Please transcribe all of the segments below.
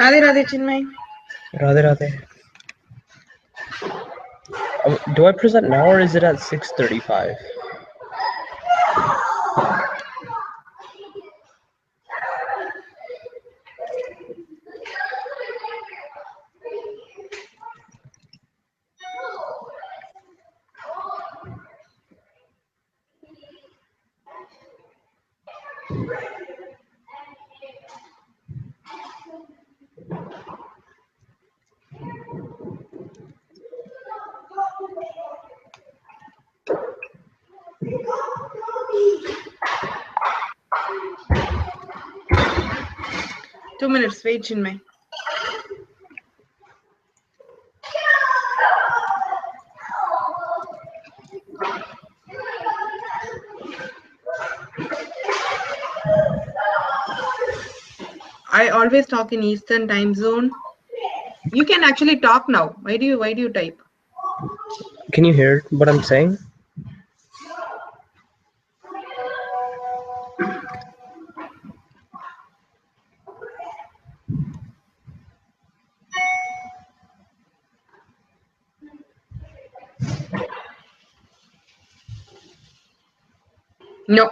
Radhe Radhe Chinmay. Radhe Radhe. Do I present now or is it at 6:35? Two minutes, wait, Chinmay. I always talk in Eastern time zone. You can actually talk now. Why do you type? Can you hear what I'm saying? No.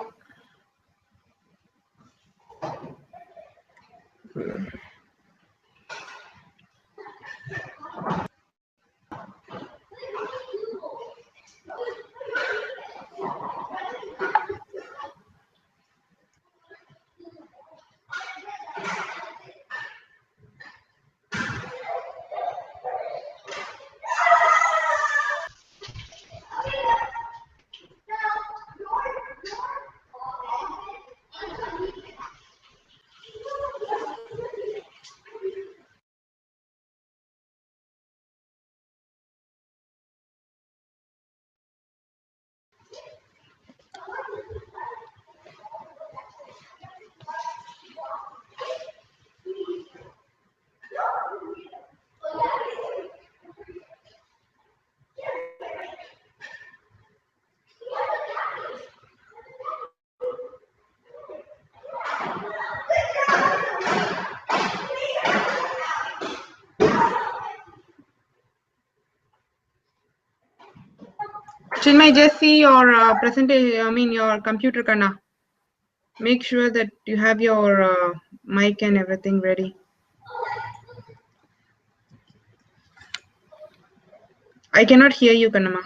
Chinmay, just see your presentation. I mean your computer, Kana. Make sure that you have your mic and everything ready. I cannot hear you, Kanama.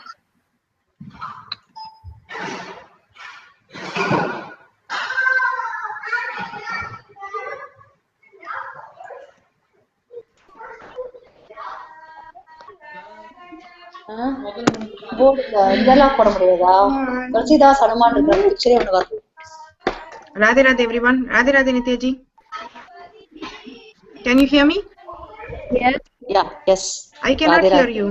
இதெல்லாம் போட முடியாதா? துளசிதாஸ் ஹனுமான் இருக்கிற பிக்சரே ஒன்று வருது. Radhe Radhe everyone. Radhe Radhe Nityaji. Can you hear me? Yes. Yeah. Yes. I cannot hear you.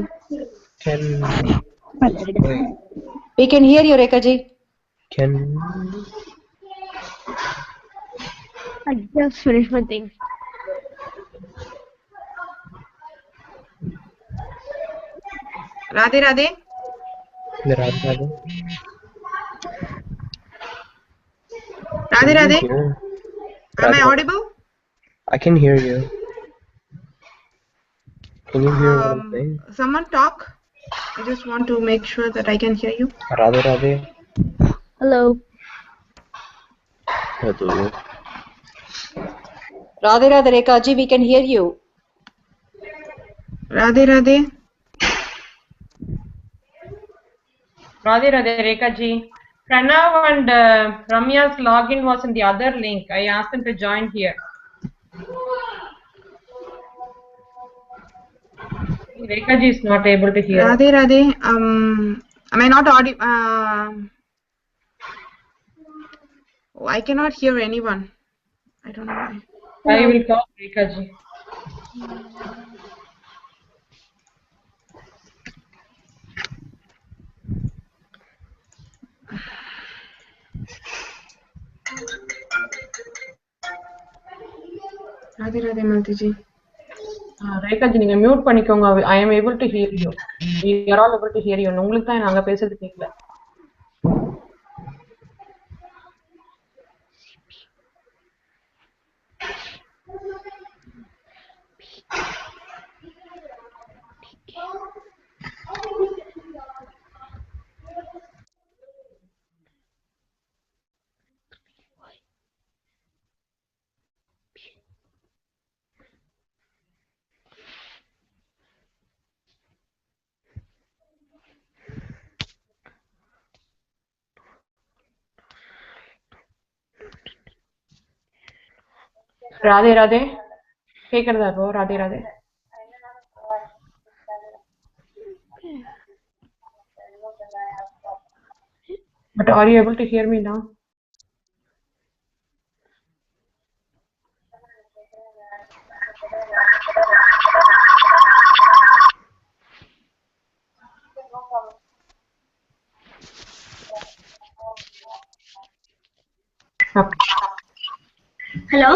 We can hear you, Rekha ji. I just finished my thing. Radhe Radhe. Radhe Radhe. Radhe Radhe. Am I audible? I can hear you. Can you hear what I'm saying? Someone talk. I just want to make sure that I can hear you. Radhe Radhe. Hello. Hello. Radhe Radhe Rekha ji, we can hear you. Radhe Radhe. Radhe Radhe Rekha ji. Pranav and Ramya's login was in the other link. I asked them to join here. Rekha ji is not able to hear. Radhe Radhe. Am I not audible? Oh, I cannot hear anyone. I don't know why. I will call Rekha ji. Radhe Radhe Malti ji. Rekha ji, நீங்க mute பண்ணிக்கோங்க. I am able to hear you. We are all able to hear you. உங்களுக்கு தான் நாங்க பேசுறது கேட்கல. Radhe Radhe. கேக்குறதா இப்போ Radhe Radhe? But are you able to hear me now? Okay. Hello?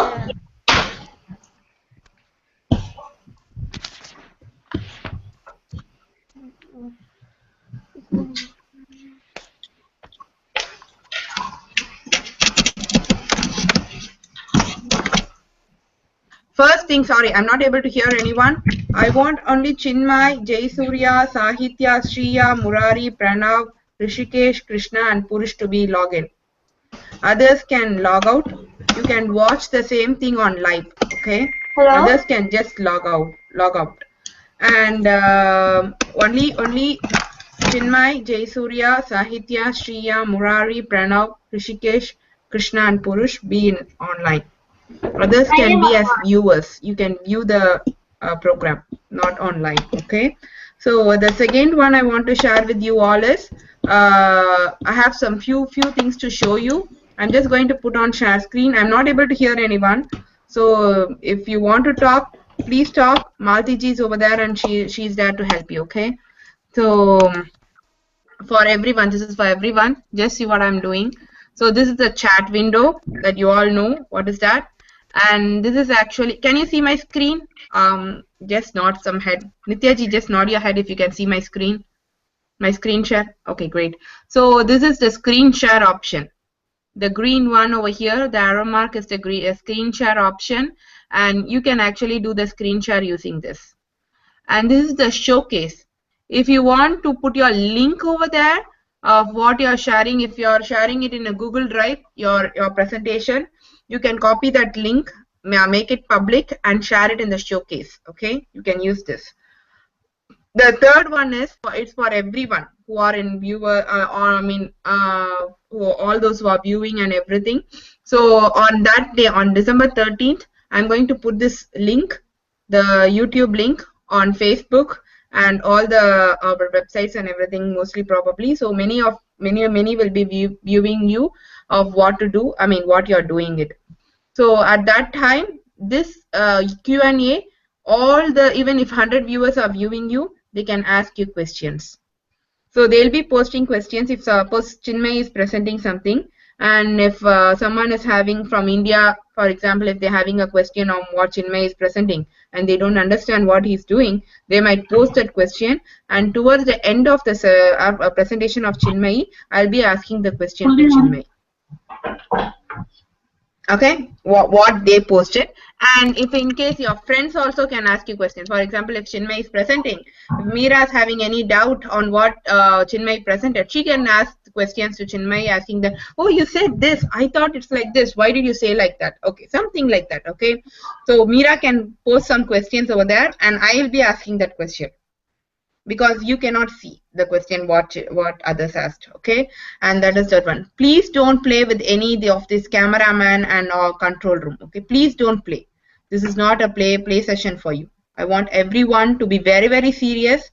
First thing, sorry, I'm not able to hear anyone. I want only Chinmay, Jaysurya, Sahitya, Shriya, Murari, Pranav, Rishikesh, Krishna and Purush to be log in. Others can log out. You can watch the same thing on live, okay? Hello? Others can just log out. And only Chinmay, Jaysurya, Sahitya, Shriya, Murari, Pranav, Rishikesh, Krishna and Purush be in online. Others can be as viewers. You can view the program, not online. Okay. So the second one I want to share with you all is I have some few things to show you. I'm just going to put on share screen. I'm not able to hear anyone. So if you want to talk, please talk. Malti ji is over there and she's there to help you. Okay. So for everyone, this is for everyone. Just see what I'm doing. So this is the chat window that you all know. What is that? And this is actually, can you see my screen? Just nod some head. Nitya ji, just nod your head if you can see my screen. My screen share. Okay, great. So this is the screen share option. The green one over here, the arrow mark is the screen share option. And you can actually do the screen share using this. And this is the showcase. If you want to put your link over there of what you're sharing, if you're sharing it in a Google Drive, your presentation, you can copy that link, make it public and share it in the showcase. Okay, you can use this. The third one is it's for everyone who are in viewer all those who are viewing and everything. So on that day, on December 13th, I'm going to put this link, the YouTube link on Facebook and all the websites and everything, mostly probably. So many will be viewing you of what to do. I mean what you're doing it. So at that time, this Q&A, even if 100 viewers are viewing you, they can ask you questions. So they'll be posting questions if suppose Chinmay is presenting something, and if someone is having from India, for example, if they're having a question on what Chinmay is presenting and they don't understand what he's doing, they might post that question, and towards the end of this presentation of Chinmay, I'll be asking the question to Chinmay. Okay, what they posted. And if in case your friends also can ask you questions, for example, if Chinmay is presenting, if Meera is having any doubt on what Chinmay presented, she can ask questions to Chinmay, asking them, oh, you said this, I thought it's like this, why did you say like that? Okay, something like that. Okay, so Meera can post some questions over there and I will be asking that question, because you cannot see the question what others asked. Okay, and that is that one. Please don't play with any of this cameraman and control room. Okay, please don't play. This is not a play session for you. I want everyone to be very, very serious.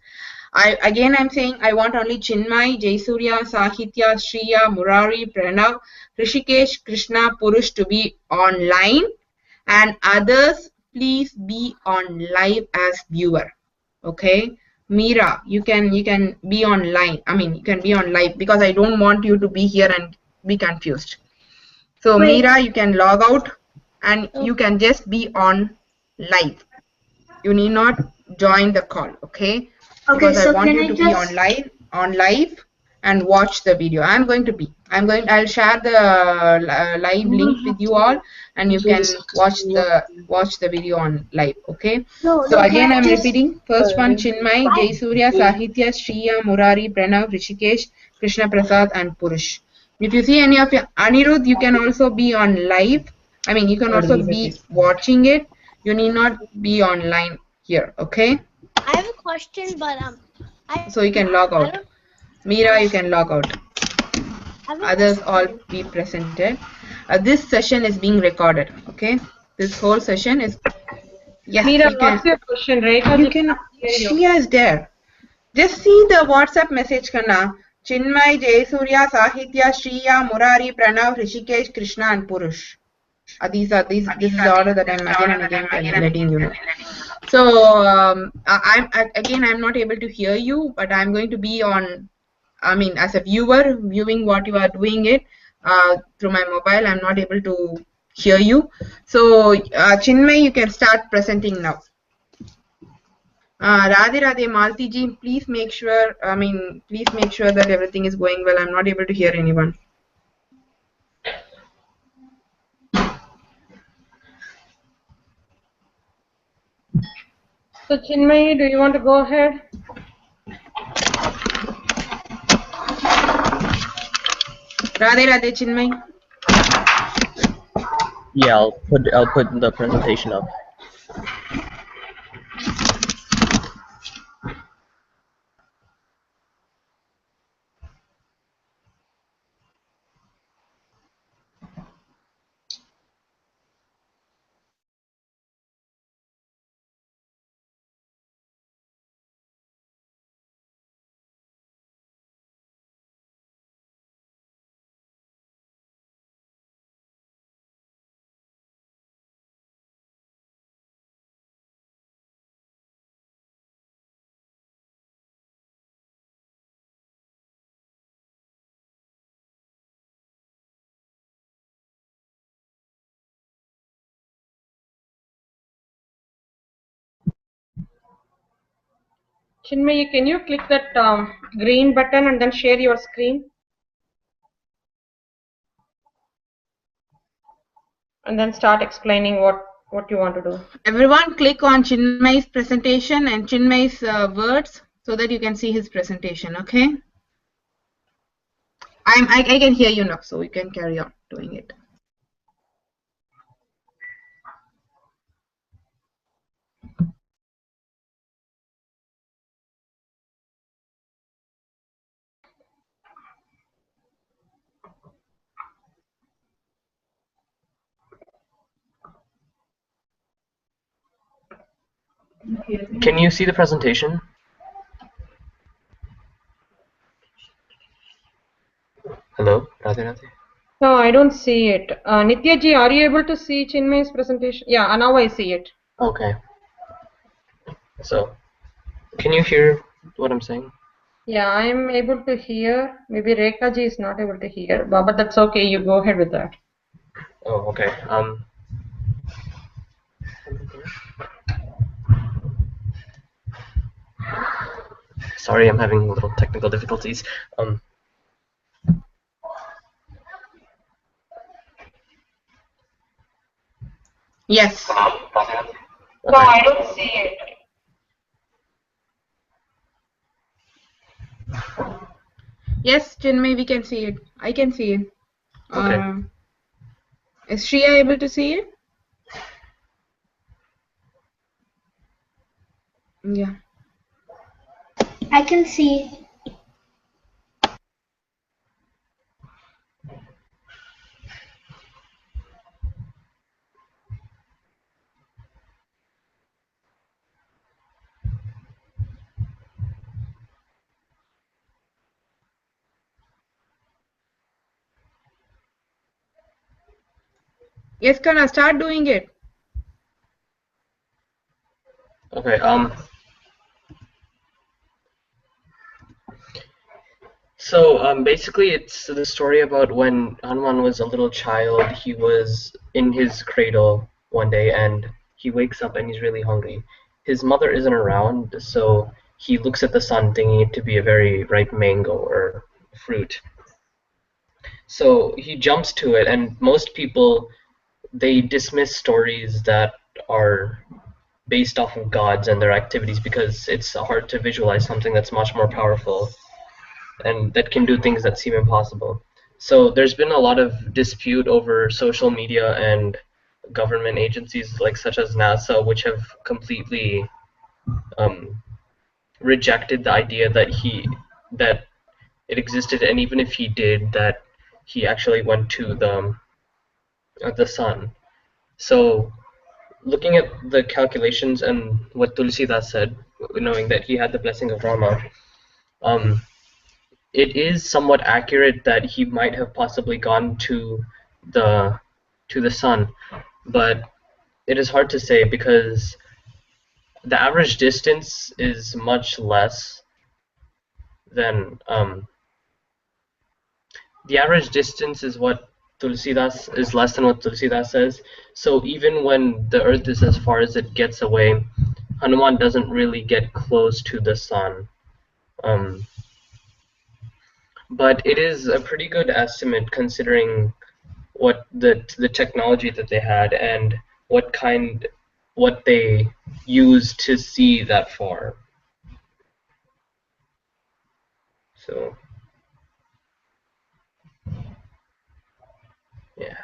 I'm saying I want only Chinmay, Jaysurya, Sahitya, Shriya, Murari, Pranav, Rishikesh, Krishna, Purush to be online, and others please be on live as viewer. Okay, Meera, you can be online. I mean, you can be on live, because I don't want you to be here and be confused. So Meera, you can log out and you can just be on live. You need not join the call. Okay, because I want you to be on live and watch the video. I'll share the live link with you all, and you can watch the video on live. Okay, so again I'm repeating. First one, Chinmay, Jaysurya, Sahitya, Shriya, Murari, Pranav, Rishikesh, Krishna Prasad and Purush. If you see any of your Anirudh, you can also be on live. I mean, you can also be watching it. You need not be online here. Okay, I have a question, but so you can log out. Meera, you can log out. Others all be presented. This session is being recorded. Okay. this whole session is, yes, Meera, you can. what's your question? Rekha, You can. Shreya is there. Just see the WhatsApp message, Kanna. Chinmay, Jayasurya, Sahitya, Shreya, Murari, Pranav, Rishikesh, Krishna, and Purush. This is the order that I'm again and again letting you know. So I'm not able to hear you, but I'm going to be on. I mean, as a viewer, viewing what you are doing it through my mobile, I'm not able to hear you. So Chinmay, you can start presenting now. Radhe Radhe Malti ji, please make sure. Please make sure that everything is going well. I'm not able to hear anyone. So Chinmay, do you want to go ahead? Radhe Radhe Chinmay. Yeah, I'll put the presentation up. Chinmay, can you click that green button and then share your screen? And then start explaining what you want to do. Everyone click on Chinmay's presentation and Chinmay's words so that you can see his presentation, okay? I can hear you now, so you can carry on doing it. Can you see the presentation? Hello, Radhe Radhe. No, I don't see it. Nitya ji, are you able to see Chinmay's presentation? Yeah, now I see it. Okay. So, can you hear what I'm saying? Yeah, I am able to hear. Maybe Rekha ji is not able to hear, but that's okay. You go ahead with that. Oh, okay. Sorry, I'm having little technical difficulties. Yes. No, I don't see it. Yes, Chinmay, we can see it. I can see it. Okay. Is Shreya able to see it? Yeah. I can see. Yes, Kana, start doing it. Okay. So basically, it's the story about when Hanuman was a little child. He was in his cradle one day, and he wakes up and he's really hungry. His mother isn't around, so he looks at the sun, thinking it to be a very ripe mango or fruit. So he jumps to it, and most people, they dismiss stories that are based off of gods and their activities because it's hard to visualize something that's much more powerful and that can do things that seem impossible. So there's been a lot of dispute over social media and government agencies like such as NASA, which have completely rejected the idea that it existed, and even if he did, that he actually went to the sun. So looking at the calculations and what Tulsidas said, knowing that he had the blessing of Rama, it is somewhat accurate that he might have possibly gone to the sun, but it is hard to say because the average distance is much less than the average distance is what Tulsidas is less than what Tulsidas says. So even when the Earth is as far as it gets away, Hanuman doesn't really get close to the sun. But it is a pretty good estimate considering what the technology that they had and what they used to see that far. So yeah.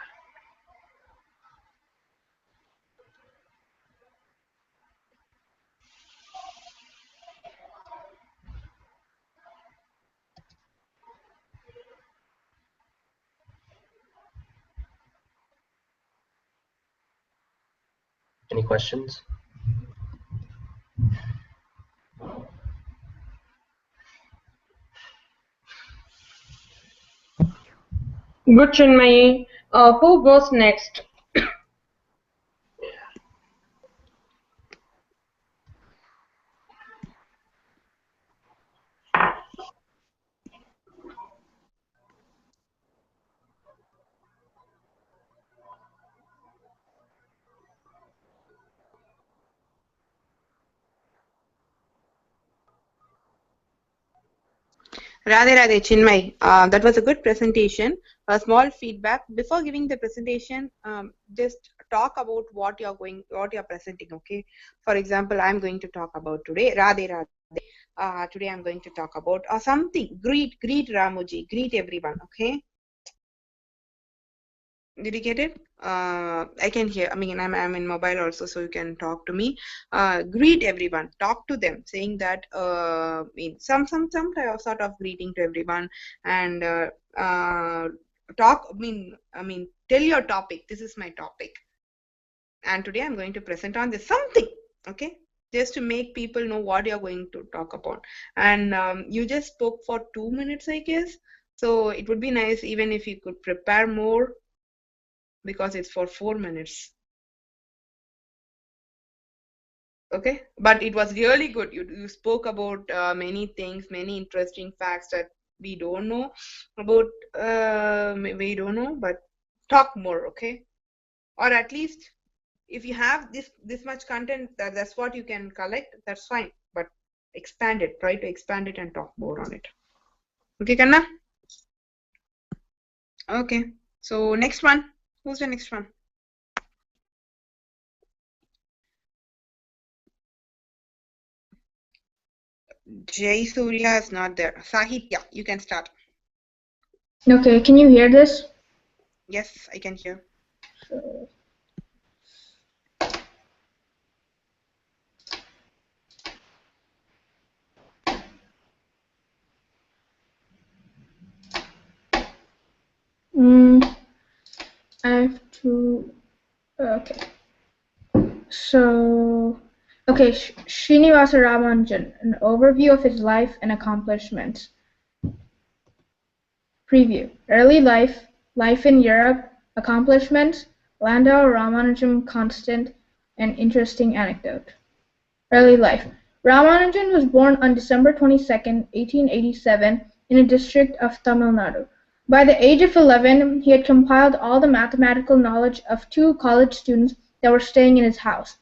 Any questions? Good, Chinmayi. Who goes next? Radhe Radhe Chinmay, that was a good presentation. A small feedback before giving the presentation, just talk about what you're presenting. Okay, for example, I'm going to talk about today. Radhe Radhe. Today I'm going to talk about something. Greet Ramuji. Greet everyone. Okay. Did you get it? I can hear. I mean, I'm in mobile also, so you can talk to me. Greet everyone. Talk to them, saying that some sort of greeting to everyone, and talk. I mean, tell your topic. This is my topic, and today I'm going to present on this something. Okay, just to make people know what you're going to talk about. And you just spoke for 2 minutes, I guess. So it would be nice even if you could prepare more, because it's for 4 minutes. Okay, but it was really good. You spoke about many things, many interesting facts that we don't know about. We don't know, but talk more. Okay, or at least if you have this much content, that's what you can collect. That's fine, but expand it. Try to expand it and talk more on it. Okay, Kanna. Okay, so next one. Who's the next one? Jay Surya is not there. Sahitya, you can start. Okay, can you hear this? Yes, I can hear. I have to. Okay. So, okay, Srinivasa Ramanujan, an overview of his life and accomplishments. Preview: Early life, life in Europe, accomplishments, Landau Ramanujan constant, and interesting anecdote. Early life. Ramanujan was born on December 22nd, 1887, in a district of Tamil Nadu. By the age of 11, he had compiled all the mathematical knowledge of 2 college students that were staying in his house.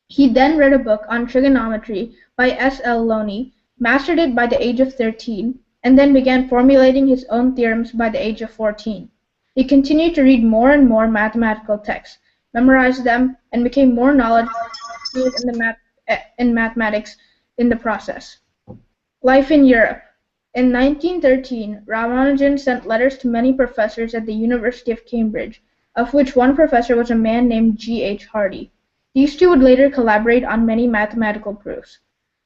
He then read a book on trigonometry by S. L. Loney, mastered it by the age of 13, and then began formulating his own theorems by the age of 14. He continued to read more and more mathematical texts, memorized them, and became more knowledgeable in mathematics in the process. Life in Europe. In 1913, Ramanujan sent letters to many professors at the University of Cambridge, of which one professor was a man named G. H. Hardy. These two would later collaborate on many mathematical proofs.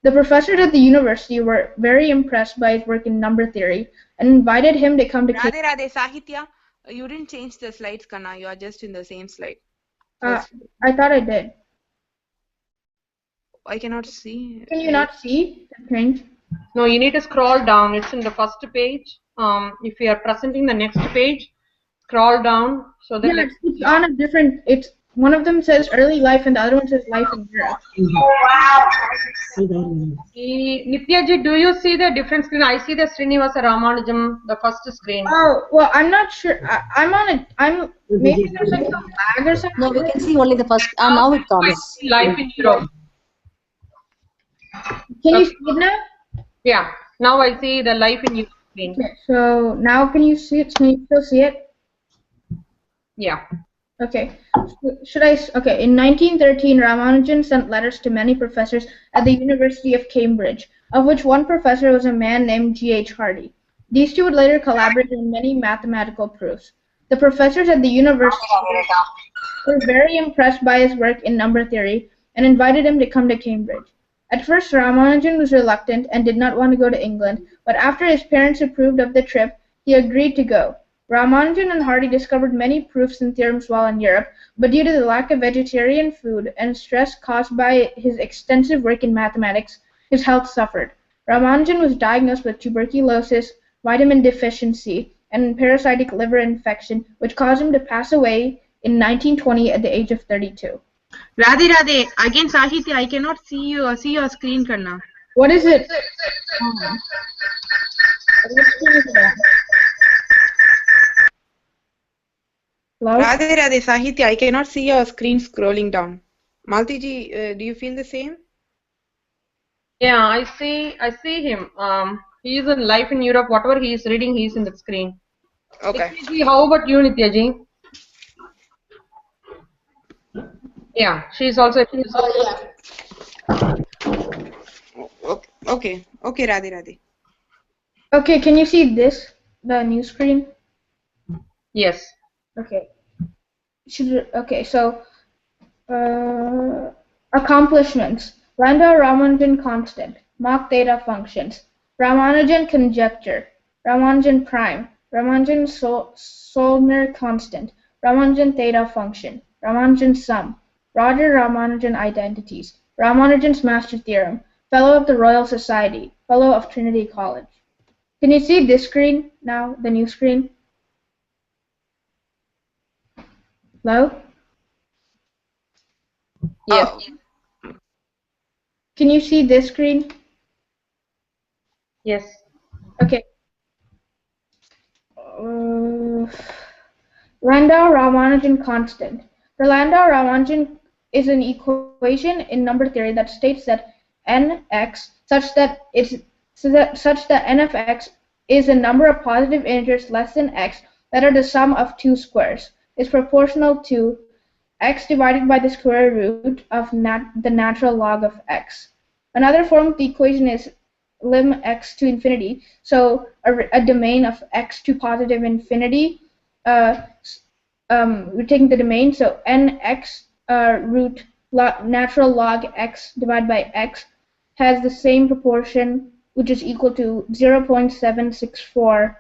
The professors at the university were very impressed by his work in number theory and invited him to come to Radhe Radhe Sahitya, you didn't change the slides, Kanna. You are just in the same slide. I thought I did. I cannot see. Can you not see the screen? No, you need to scroll down. It's in the first page. If you are presenting the next page, scroll down so that Yeah, it's on a different. It's one of them says early life and the other one says life in Europe. Nityaji, do you see the different screen? I see the Srinivasa Ramanujam, the first screen. Oh well, I'm not sure. I'm on it. Maybe there's like some lag or something. No, we can see only the first. Now it I comes. see life in Europe. Can you see it now? Yeah, now I see the life in Europe screen. Okay, so now can you see it? Can you still see it? Yeah. Okay. Should I? Okay. In 1913, Ramanujan sent letters to many professors at the University of Cambridge, of which one professor was a man named G.H. Hardy. These two would later collaborate on many mathematical proofs. The professors at the university were very impressed by his work in number theory and invited him to come to Cambridge. At first, Ramanujan was reluctant and did not want to go to England, but after his parents approved of the trip, he agreed to go. Ramanujan and Hardy discovered many proofs and theorems while in Europe, but due to the lack of vegetarian food and stress caused by his extensive work in mathematics, his health suffered. Ramanujan was diagnosed with tuberculosis, vitamin deficiency, and parasitic liver infection, which caused him to pass away in 1920 at the age of 32. Radhe, again Sahitya, I cannot see your screen, Kanna. What is it? What screen is it on? Hello? Radhe, Sahitya, I cannot see your screen scrolling down. Maltiji, do you feel the same? Yeah, I see him. He is in life in Europe. Whatever he is reading, he is in the screen. Okay. Nityaji, how about you, Nityaji? Yeah, she is also. Okay, Radhe. Okay, can you see this? The new screen? Yes. Okay. So accomplishments. Landau Ramanujan constant. Mach theta functions. Ramanujan conjecture. Ramanujan prime. Ramanujan Solner constant. Ramanujan theta function. Ramanujan sum. Roger Ramanujan identities. Ramanujan's master theorem. Fellow of the Royal Society. Fellow of Trinity College. Can you see this screen now? The new screen? Hello? Yes. Can you see this screen? Yes. Okay. Landau-Ramanujan constant. The Landau-Ramanujan is an equation in number theory that states that nx such that n of x is a number of positive integers less than x that are the sum of two squares is proportional to x divided by the square root of the natural log of x. Another form of the equation is lim x to infinity. So a domain of x to positive infinity. We're taking the domain, so nx root natural log x divided by x has the same proportion, which is equal to 0.764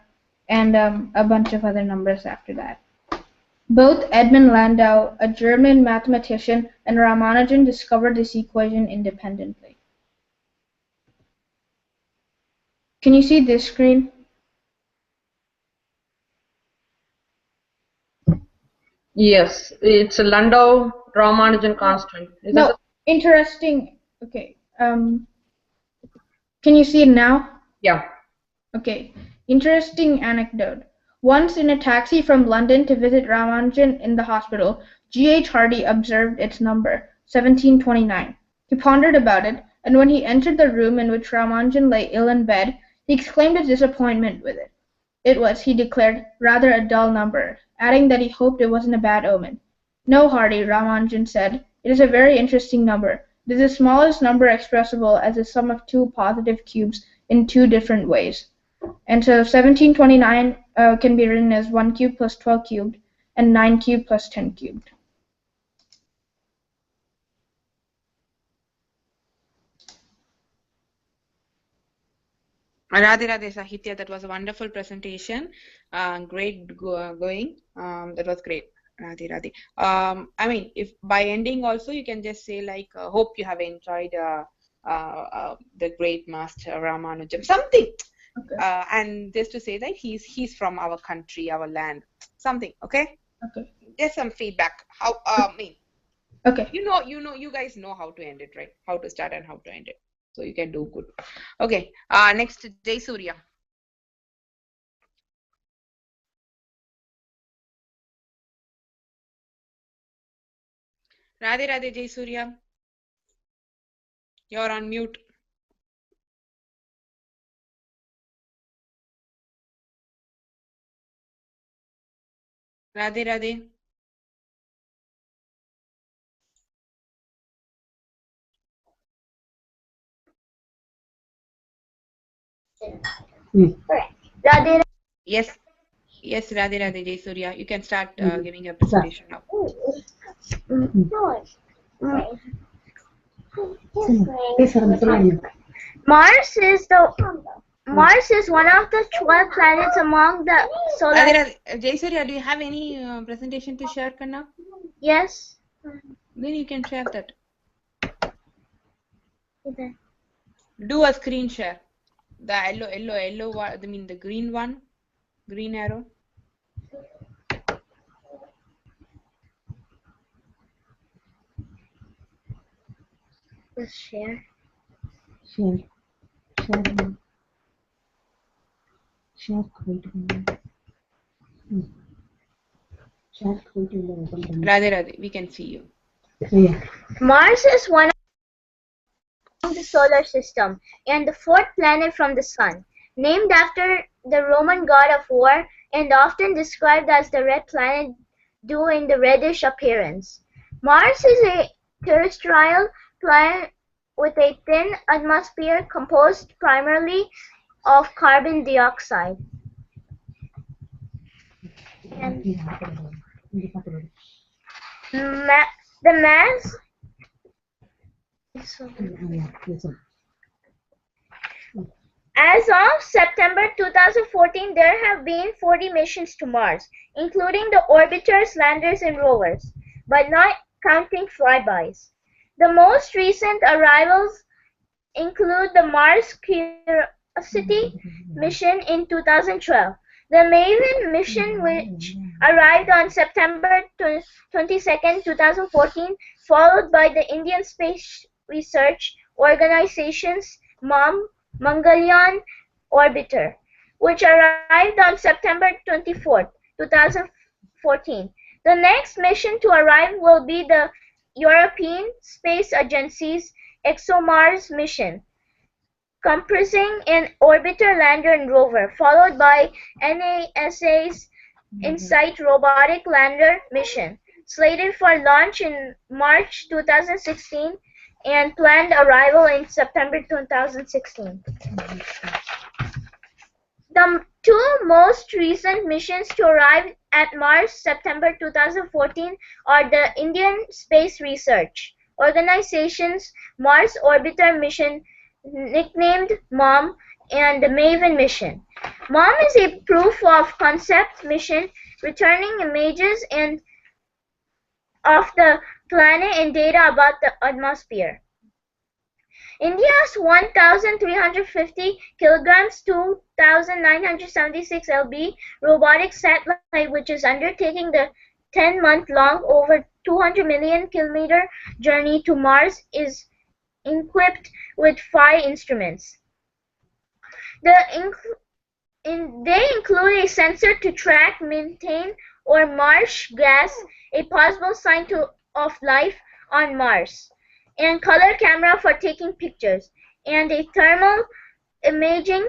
and a bunch of other numbers after that. Both Edmund Landau, a German mathematician, and Ramanujan discovered this equation independently. Can you see this screen? Yes, it's a Landau Ramanujan constant. No, interesting. Okay. Can you see it now? Yeah. Okay. Interesting anecdote. Once in a taxi from London to visit Ramanujan in the hospital, G.H. Hardy observed its number, 1729. He pondered about it, and when he entered the room in which Ramanujan lay ill in bed, he exclaimed his disappointment with it. It was, he declared, rather a dull number, adding that he hoped it wasn't a bad omen. No, Hardy, Ramanujan said, it is a very interesting number. It is the smallest number expressible as the sum of two positive cubes in two different ways. And so 1729 can be written as 1 cubed plus 12 cubed and 9 cubed plus 10 cubed. Radhe Sahitya, that was a wonderful presentation. Great going. That was great. Radhe, Radhe. I mean, if by ending also you can just say like, hope you have enjoyed the great master Ramanujam, something. Okay. And just to say that he's from our country, our land, something. Okay. Okay. Just some feedback. How I mean, Okay. you guys know how to end it, right? How to start and how to end it. So you can do good. Okay. Next, Jay Surya. Radhe Radhe Jay Surya. You're on mute. Radhe Radhe. Radhe, Yes. Yes, Radhe Radhe Jay Surya. You can start giving your presentation now. Mars is one of the 12 planets among the solar. Radhe Radhe. Jay Surya, do you have any presentation to share, Kanna? Yes. Then you can share that. Do a screen share. The yellow one, I mean the green one, green arrow. Just share. Share. Share Radhe Radhe, we can see you. Yeah. Mars is one of the solar system and the fourth planet from the Sun, named after the Roman god of war and often described as the red planet due in the reddish appearance. Mars is a terrestrial planet with a thin atmosphere composed primarily of carbon dioxide. And the mass As of September 2014, there have been 40 missions to Mars, including the orbiters, landers, and rovers, but not counting flybys. The most recent arrivals include the Mars Curiosity mission in 2012, the Maven mission, which arrived on September 22, 2014, followed by the Indian Space Research Organization's Mangalyaan orbiter, which arrived on September 24, 2014. The next mission to arrive will be the European Space Agency's ExoMars mission, comprising an orbiter, lander, and rover, followed by NASA's InSight robotic lander mission, slated for launch in March 2016 and planned arrival in September 2016. The two most recent missions to arrive at Mars, September 2014, are the Indian Space Research Organization's Mars Orbiter mission, nicknamed MOM, and the Maven mission. MOM is a proof of concept mission returning images of the planet and data about the atmosphere. India's 1,350 kilograms, 2,976 lb robotic satellite, which is undertaking the 10-month-long, over 200 million kilometer journey to Mars, is equipped with 5 instruments. They include a sensor to track methane or marsh gas, a possible sign of life on Mars, and color camera for taking pictures, and a thermal imaging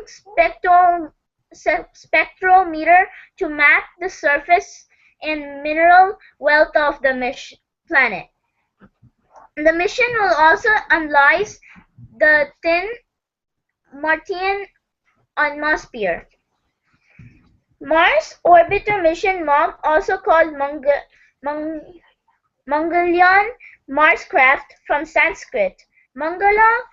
spectrometer to map the surface and mineral wealth of the planet. The mission will also analyze the thin Martian atmosphere. Mars Orbiter Mission MOM, also called Mangalyaan Marscraft from Sanskrit, Mangala,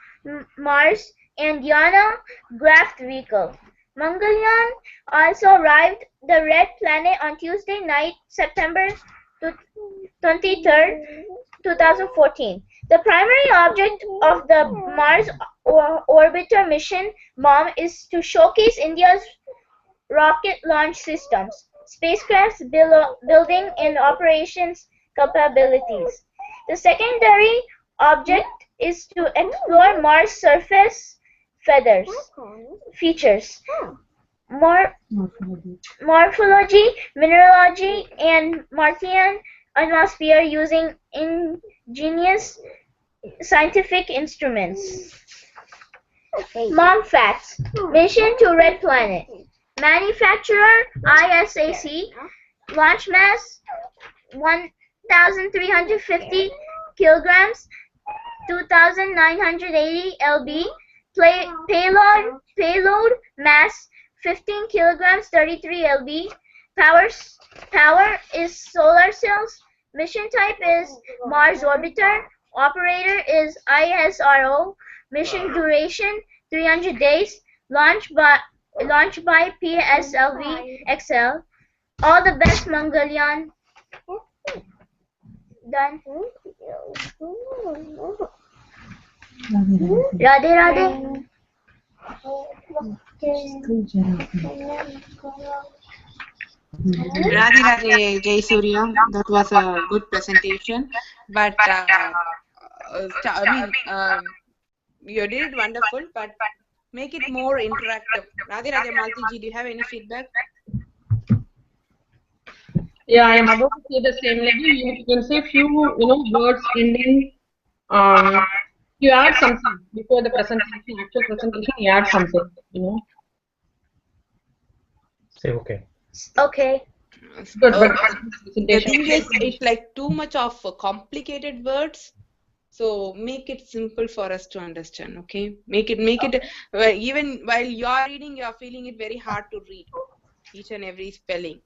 Mars, and Yana, Craft Vehicle. Mangalyaan also arrived the red planet on Tuesday night, September 23rd, 2014. The primary object of the Mars Orbiter mission (MOM) is to showcase India's rocket launch systems, spacecraft building and operations capabilities. The secondary object is to explore Mars surface features, morphology, mineralogy, and Martian atmosphere using ingenious scientific instruments. MOM facts. Mission to Red Planet. Manufacturer ISAC. Launch mass 1,350 kilograms, 2,980 lb. Payload mass 15 kilograms, 33 lb. Power is solar cells. Mission type is Mars Orbiter. Operator is ISRO. Mission duration 300 days. Launch by PSLV XL. All the best, Mangalyan. Done. Radhe Radhe. Radhe Radhe, Jai Surya. That was a good presentation. But you did wonderful, but make it more interactive. Radhe Radhe Malti ji, do you have any feedback? Yeah, I am about to say the same. Maybe you can say few, words ending. You add something before the presentation, actual presentation. You add something, Say okay. Okay. Good, but The thing is, it's like too much of complicated words. So make it simple for us to understand. Okay, make it. Even while you are reading, you are feeling it very hard to read each and every spelling.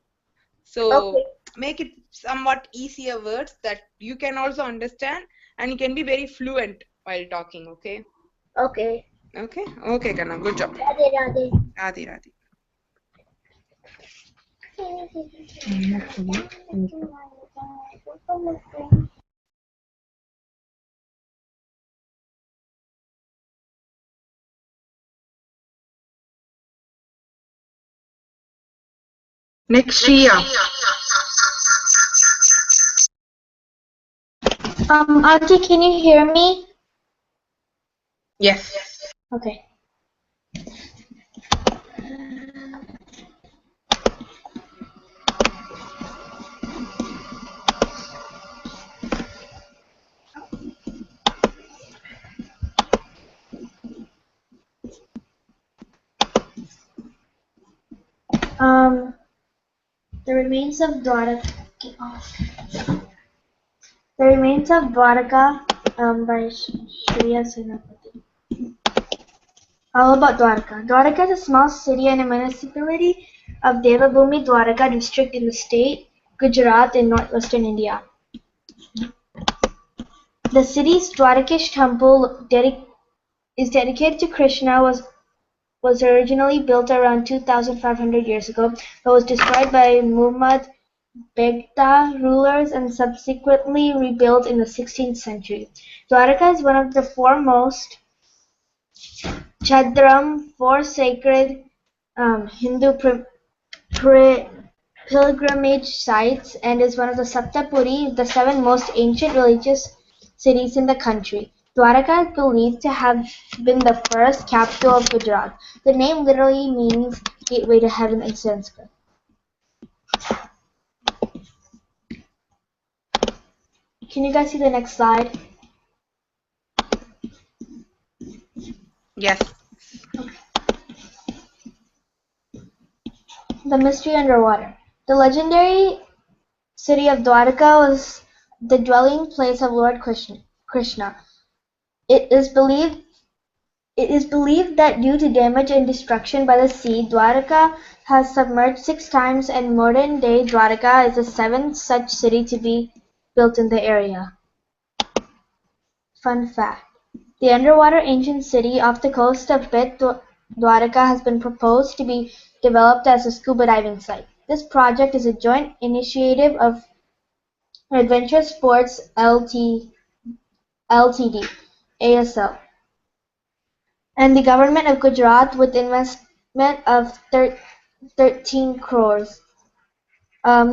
So make it somewhat easier words that you can also understand, and you can be very fluent while talking. Okay. Okay. Okay, Kana. Good job. Radhe Radhe. Radhe Radhe. Next, Shriya. Auntie, can you hear me? Yes. Okay. The remains of Dwarka. Get off. The remains of Dwarka by Shriya Senapati. All about Dwarka. Dwarka is a small city and a municipality of Devabhoomi Dwarka district in the state Gujarat in northwestern India. The city's Dwarkesh temple is dedicated to Krishna was originally built around 2,500 years ago, but was destroyed by Muhammad Begta rulers and subsequently rebuilt in the 16th century. Dwarka is one of the foremost Chadram, four sacred Hindu pilgrimage sites, and is one of the Saptapuri, the seven most ancient religious cities in the country. Dwarka is believed to have been the first capital of Gujarat. The name literally means gateway to heaven in Sanskrit. Can you guys see the next slide? Yes. Okay. The mystery underwater. The legendary city of Dwarka was the dwelling place of Lord Krishna. It is believed that due to damage and destruction by the sea, Dwarka has submerged 6 times, and modern-day Dwarka is the 7th such city to be built in the area. Fun fact. The underwater ancient city off the coast of Bet Dwarka has been proposed to be developed as a scuba diving site. This project is a joint initiative of Adventure Sports Ltd (ASL), and the Government of Gujarat with investment of 13 crores.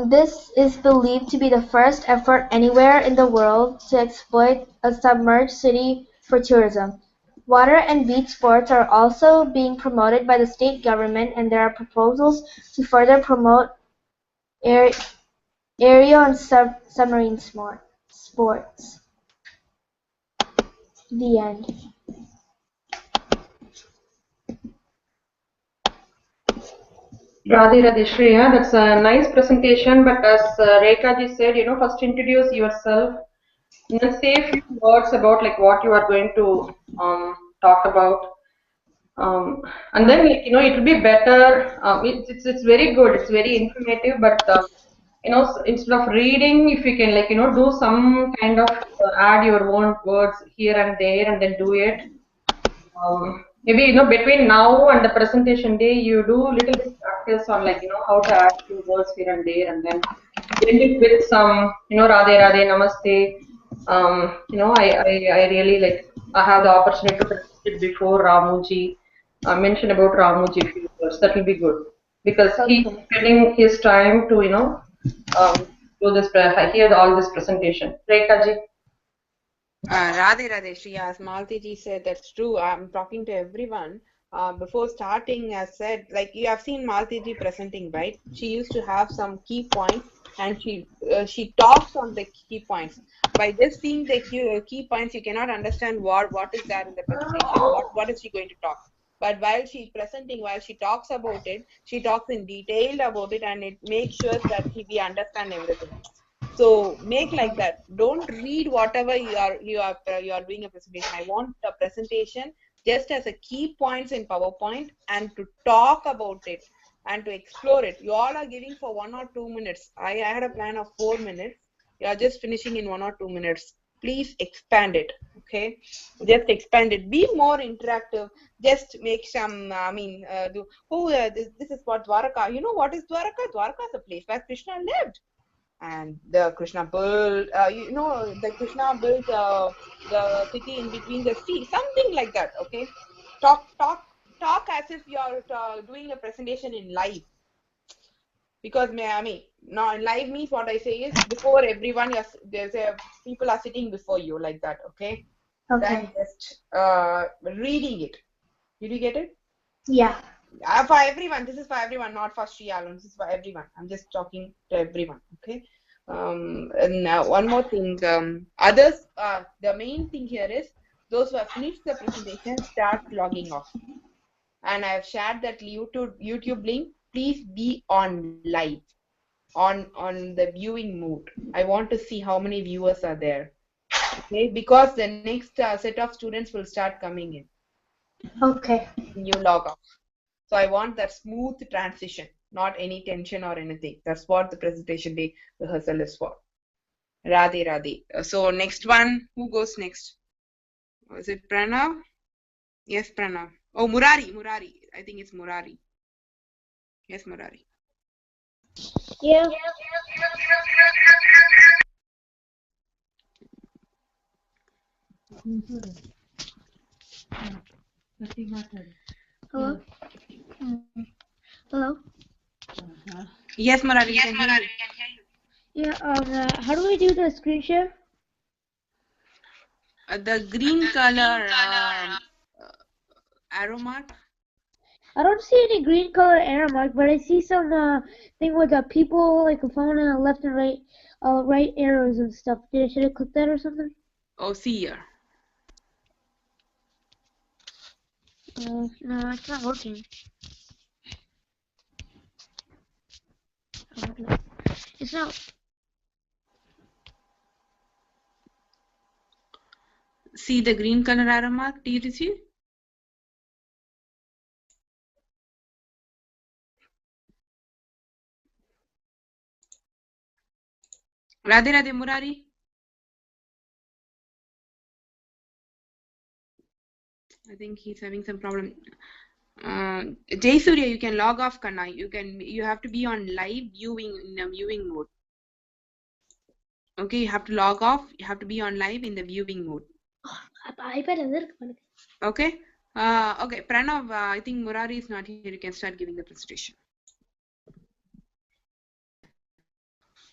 This is believed to be the first effort anywhere in the world to exploit a submerged city for tourism. Water and beach sports are also being promoted by the state government, and there are proposals to further promote aerial and submarine sports. The end. Radhe Shreya, that's a nice presentation, but as Rekha ji said, first introduce yourself and then say a few words about like what you are going to talk about. And then it will be better. It's very good. It's very informative. But instead of reading, if you can do some kind of add your own words here and there, and then do it. Maybe between now and the presentation day, you do little bit practice on how to add few words here and there, and then end it with some Radhe Radhe Namaste. I really I have the opportunity to present it before Ramuji. Mention about Ramuji few words. That will be good because he's spending his time to do this hear all this presentation. Rekha ji. Radhe Radhe Shreya, as Malti ji said, that's true. I'm talking to everyone. Before starting, as said, like you have seen Malti ji presenting, right? She used to have some key points, and she talks on the key points. By just seeing the key points, you cannot understand what is there in the presentation. What is she going to talk? But while she's presenting, while she talks about it, she talks in detail about it, and it makes sure that we understand everything. So make like that. Don't read whatever you are doing a presentation. I want a presentation just as a key points in PowerPoint and to talk about it and to explore it. You all are giving for 1 or 2 minutes. I had a plan of 4 minutes. You are just finishing in 1 or 2 minutes. Please expand it. Okay, just expand it. Be more interactive. Just make some. This is what Dwaraka. You know what is Dwaraka? Dwaraka is a place where Krishna lived. And the Krishna built, the Krishna built the city in between the sea, something like that. Okay, talk as if you are doing a presentation in live. Because now live means what I say is before everyone, people are sitting before you like that. Okay. Then just reading it. Did you get it? Yeah. For everyone, this is for everyone, not for Shreya alone. This is for everyone. I'm just talking to everyone. Okay. And now one more thing. Others, the main thing here is those who have finished the presentation start logging off. And I have shared that YouTube link. Please be on live, on the viewing mode. I want to see how many viewers are there. Okay, because the next set of students will start coming in. Okay. You log off. So I want that smooth transition, not any tension or anything. That's what the presentation day rehearsal is for. Radhe Radhe. So next one, who goes next? Was it Pranav? Yes, Pranav. Oh, Murari. I think it's Murari. Yes, Murari. Yeah. Hello? Hello? Yes, Murari. Yes, Murari. Yeah, how do I do the screen share? The green color arrow mark. I don't see any green color arrow mark, but I see some thing with people, like a phone and a left and right arrows and stuff. Should I click that or something? Oh, see here. No, it's not working. It's not. See the green color arrow mark. Do you see? Radhe Radhe Murari. I think he's having some problem. Jay Surya, you can log off, Kanna. You have to be on live viewing in a viewing mode. Okay, you have to log off. You have to be on live in the viewing mode. Okay. Okay, Pranav, I think Murari is not here. You can start giving the presentation.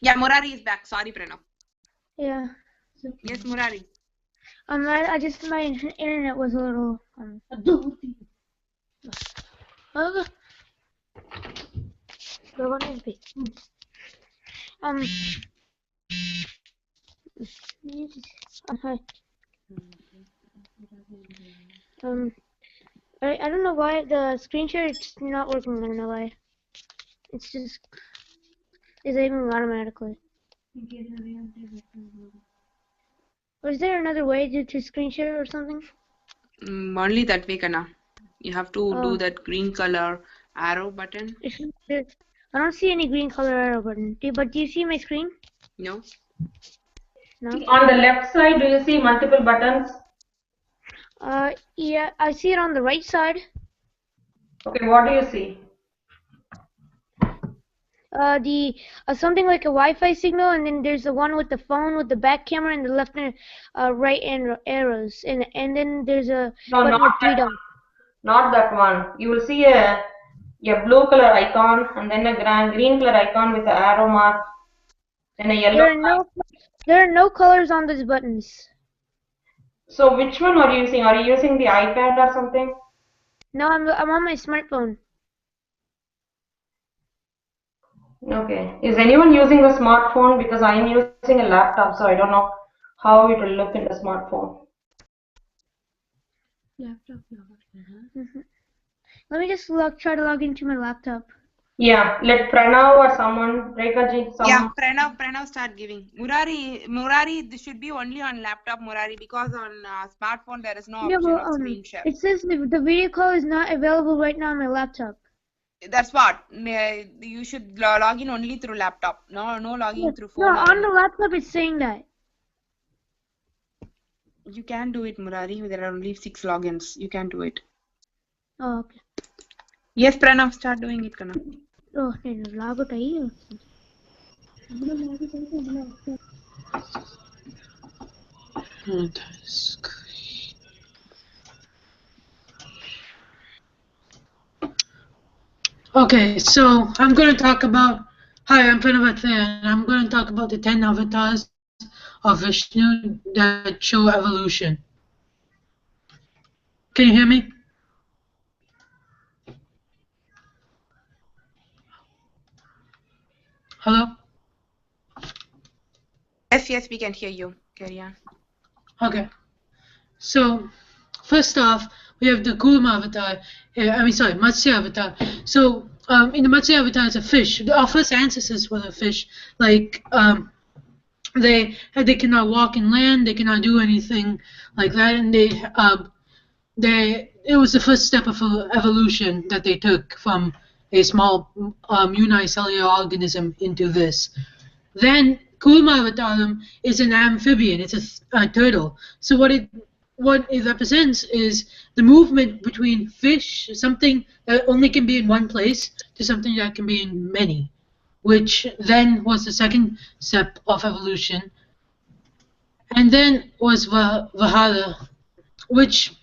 Yeah, Murari is back. Sorry, Pranav. Yeah. Yes, Murari. I just my internet was a little hi. I don't know why the screen share it's not working. I don't know why. It's just disabling automatically. Or is there another way to screen share or something? Only that way, Kana. You have to do Oh. that green color arrow button. I don't see any green color arrow button. But do you see my screen? No. No. On the left side, do you see multiple buttons? Yeah, I see it on the right side. Okay, what do you see? Something like a Wi-Fi signal, and then there's the one with the phone with the back camera and the left and right arrows, and then there's a button with 3 dots. Not that one. You will see a blue color icon and then a green color icon with the arrow mark. Then a yellow. There are no colors on these buttons. So which one are you using? Are you using the iPad or something? No, I'm on my smartphone. Okay. Is anyone using the smartphone? Because I'm using a laptop, so I don't know how it will look in the smartphone. Laptop. Let me just try to log into my laptop. Yeah, let Pranav or someone, Rekha-ji, Yeah, Pranav start giving. Murari, this should be only on laptop, Murari, because on smartphone there is no option of screen share. It says the video call is not available right now on my laptop. That's what. You should log in only through laptop. No logging through phone. No, on the laptop it's saying that. You can do it, Murari. There are only 6 logins. You can do it. Oh, okay. Yes, Pranav, start doing it, Kana. Oh, log out ayi. Okay, so I'm going to talk about. Hi, I'm Pranav, and I'm going to talk about the 10 avatars of Vishnu that show evolution. Can you hear me? Hello? Yes, we can hear you. Carry on. Okay. So, first off, we have the Kurma avatar. Matsya avatar. So, in the Matsya avatar, it's a fish. Our first ancestors were a fish. Like, they cannot walk in land. They cannot do anything like that, and it was the first step of evolution that they took from a small unicellular organism into this. Then Kurmavataram is an amphibian. It's a turtle. So what it represents is the movement between fish, something that only can be in one place, to something that can be in many, which then was the second step of evolution. And then was Vahara, which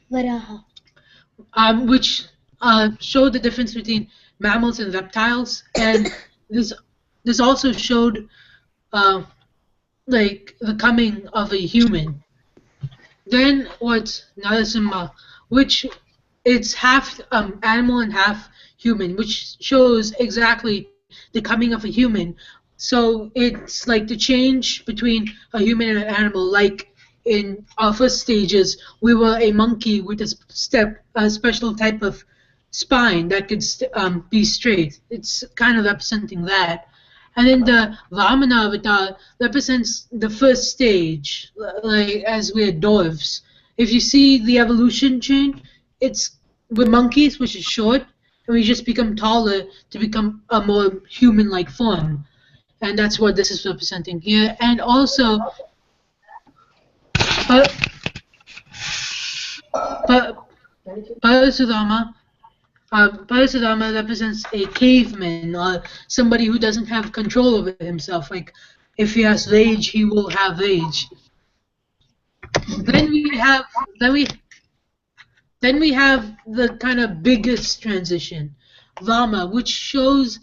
showed the difference between mammals and reptiles, and this also showed like the coming of a human. Then was Narasimha, which it's half animal and half human, which shows exactly the coming of a human. So it's like the change between a human and an animal. Like in our first stages, we were a monkey with a special type of spine that could be straight. It's kind of representing that. And then the Vamana avatar represents the first stage, like as we're dwarves. If you see the evolution chain, we're monkeys, which is short, and we just become taller to become a more human-like form. And that's what this is representing here. And also, Parasurama represents a caveman or somebody who doesn't have control over himself. Like if he has rage, he will have rage. Then we have the kind of biggest transition, Rama, which shows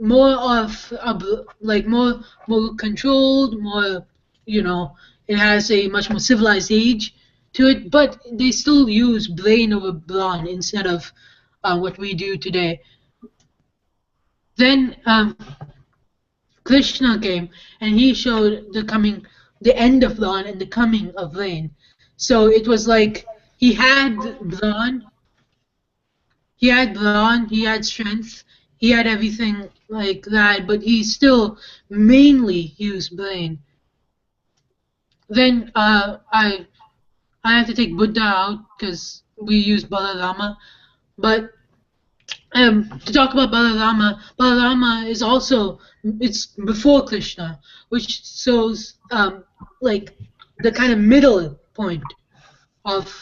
more of like more controlled, more, you know, it has a much more civilized age to it, but they still use brain over brawn instead of what we do today. Then Krishna came and he showed the end of brawn and the coming of brain. So it was like he had brawn, he had strength, he had everything like that, but he still mainly used brain. Then I have to take Buddha out because we use Balarama. But to talk about Balarama, Balarama is also, it's before Krishna, which shows like the kind of middle point of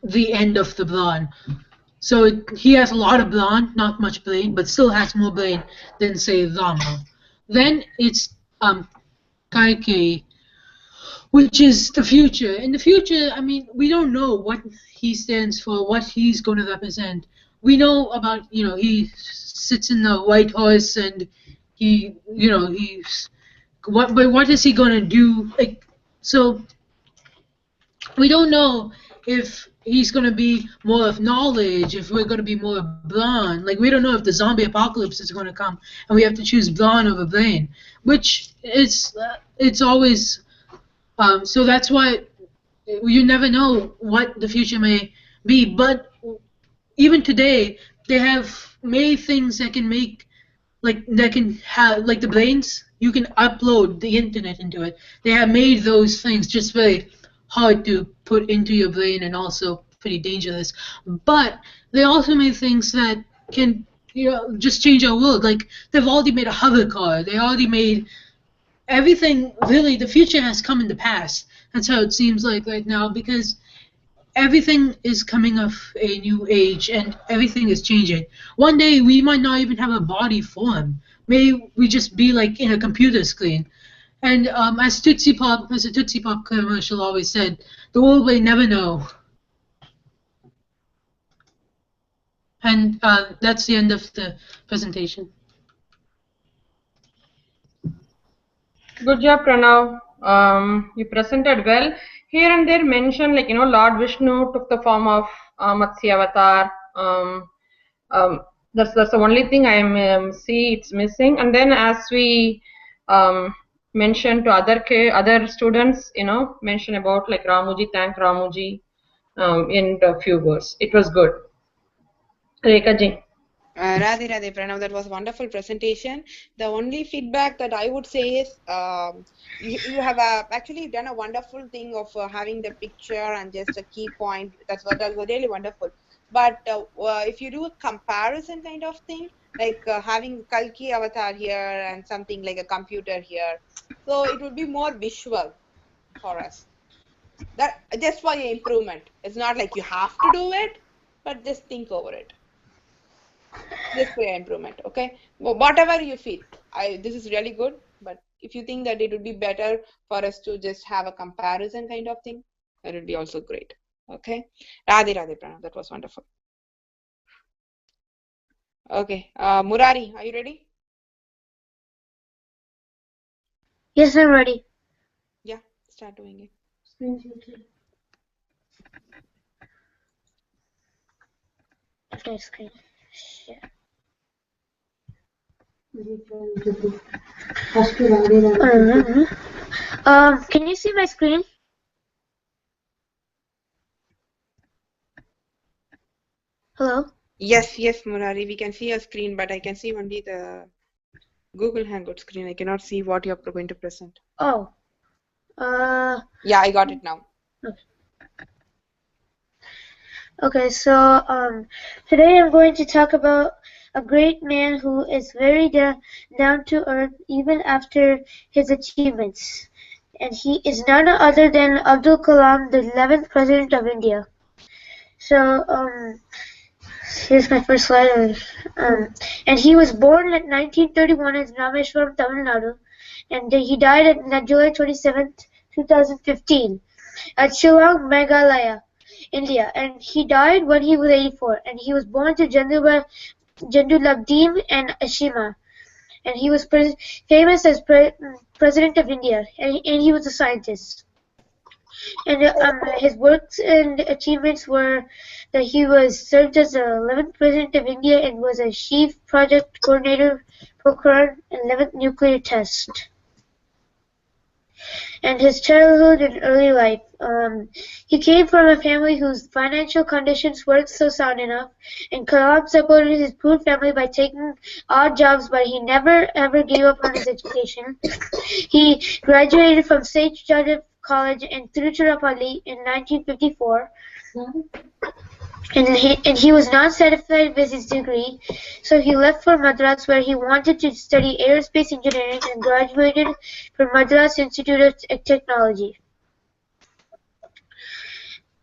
the end of the brawn. So he has a lot of brawn, not much brain, but still has more brain than, say, Rama. Then it's Kaikeyi, which is the future. In the future, I mean, we don't know what he stands for, what he's going to represent. We know about, he sits in the white horse and he's but what is he going to do? Like, so we don't know if he's going to be more of knowledge, if we're going to be more brawn. Like, we don't know if the zombie apocalypse is going to come and we have to choose brawn over brain, which is it's always so that's why you never know what the future may be. But even today, they have made things that can make, like, that can have, like, the brains, you can upload the internet into it. They have made those things just very hard to put into your brain and also pretty dangerous. But they also made things that can, just change our world. Like, they've already made a hover car. They already made everything. Really, the future has come in the past. That's how it seems like right now, because everything is coming of a new age and everything is changing. One day we might not even have a body form. Maybe we just be like in a computer screen. And as a Tootsie Pop commercial always said, the world may never know. And that's the end of the presentation. Good job, Pranav. You presented well. Here and there mentioned, like, Lord Vishnu took the form of Matsya Avatar. That's the only thing I see it's missing. And then as we mentioned to other students, mention about like Ramuji, thank Ramuji in a few words. It was good. Rekha ji. Radhe Radhe Pranav, that was a wonderful presentation. The only feedback that I would say is you have actually done a wonderful thing of having the picture and just a key point. That was really wonderful. But if you do a comparison kind of thing, like having Kalki avatar here and something like a computer here, so it would be more visual for us. That just for your improvement. It's not like you have to do it, but just think over it. Just for your improvement, okay? Whatever you feel, this is really good, but if you think that it would be better for us to just have a comparison kind of thing, that would be also great, okay? Radhe Radhe Pranav, that was wonderful. Okay, Murari, are you ready? Yes, I'm ready. Yeah, start doing it. Okay, screen. Share. Can you see my screen? Hello? Yes, Murari, we can see your screen, but I can see only the Google Hangout screen. I cannot see what you're going to present. Oh. Yeah, I got it now. Okay, so today I'm going to talk about a great man who is very down to earth even after his achievements. And he is none other than Abdul Kalam, the 11th President of India. So Here's my first slide. And he was born in 1931 in Rameshwaram, Tamil Nadu, and he died on July 27th, 2015, at Shillong, Meghalaya, India. And he died when he was 84. And he was born to Jendulabdeen and Ashima. And he was famous as President of India, and he was a scientist. And his works and achievements were that he was served as the 11th President of India and was a chief project coordinator for Pokhran 11th nuclear test. And his childhood and early life. He came from a family whose financial conditions weren't so sound enough, and Kalam supported his poor family by taking odd jobs, but he never ever gave up on his education. He graduated from St. Joseph College in Tiruchirappalli in 1954. And he was not satisfied with his degree, so he left for Madras, where he wanted to study aerospace engineering, and graduated from Madras Institute of Technology.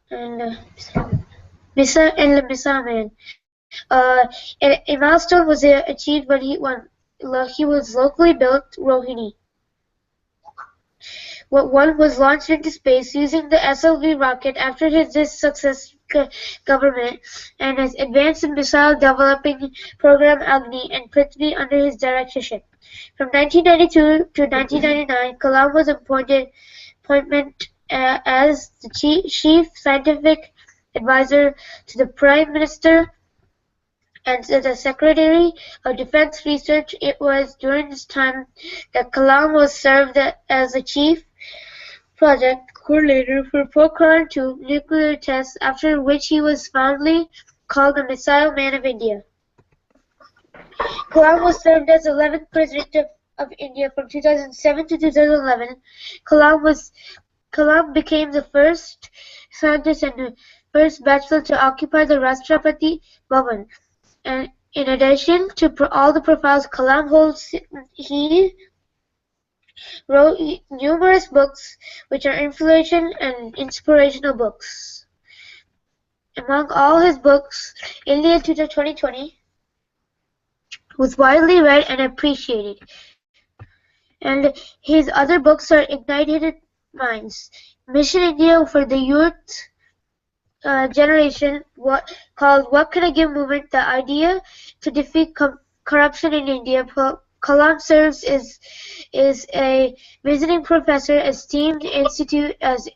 And Missa Man. A milestone was achieved when he was locally built Rohini. One was launched into space using the SLV rocket after his success. Government and has advanced the missile developing program Agni and Prithvi under his directorship. From 1992 to 1999, Kalam was appointed as the chief scientific advisor to the Prime Minister and the Secretary of Defense Research. It was during this time that Kalam was served as the chief project coordinator for Pokhran 2 nuclear tests, after which he was fondly called the Missile Man of India. Kalam was served as 11th President of India from 2007 to 2011. Kalam became the first scientist and the first bachelor to occupy the Rashtrapati Bhavan. And in addition to all the profiles Kalam holds, he wrote numerous books which are influential and inspirational books. Among all his books, India to 2020 was widely read and appreciated. And his other books are Ignited Minds, Mission India for the Youth Generation, called What Can I Give Movement, the idea to defeat corruption in India. Kalam serves is a visiting professor at esteemed institutes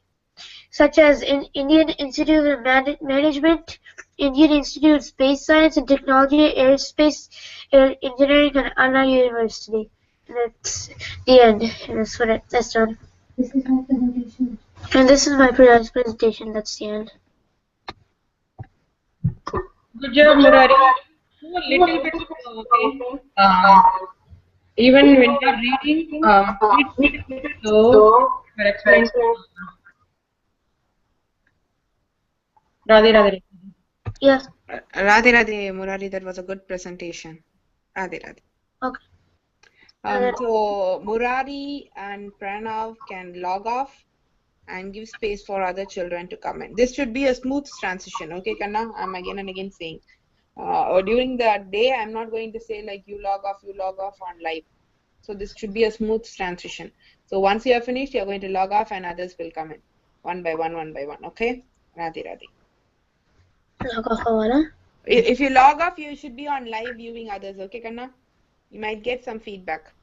such as Indian Institute of Management, Indian Institute of Space Science and Technology, Aerospace Engineering, and Anna University. And that's the end. And that's done. This is my presentation. And this is my presentation. That's the end. Good job, Murari. A little bit okay. Even when you're reading, read slow. You're explaining. Radhe. Yes. Radhe, Murari, that was a good presentation. Radhe. Okay. So Murari and Pranav can log off and give space for other children to come in. This should be a smooth transition, okay, Kanna? I'm again and again saying. During the day, I'm not going to say like you log off on live. So this should be a smooth transition. So once you are finished, you're going to log off and others will come in one by one, okay? Radhe. Log off. If you log off, you should be on live viewing others, okay, Kanna? You might get some feedback.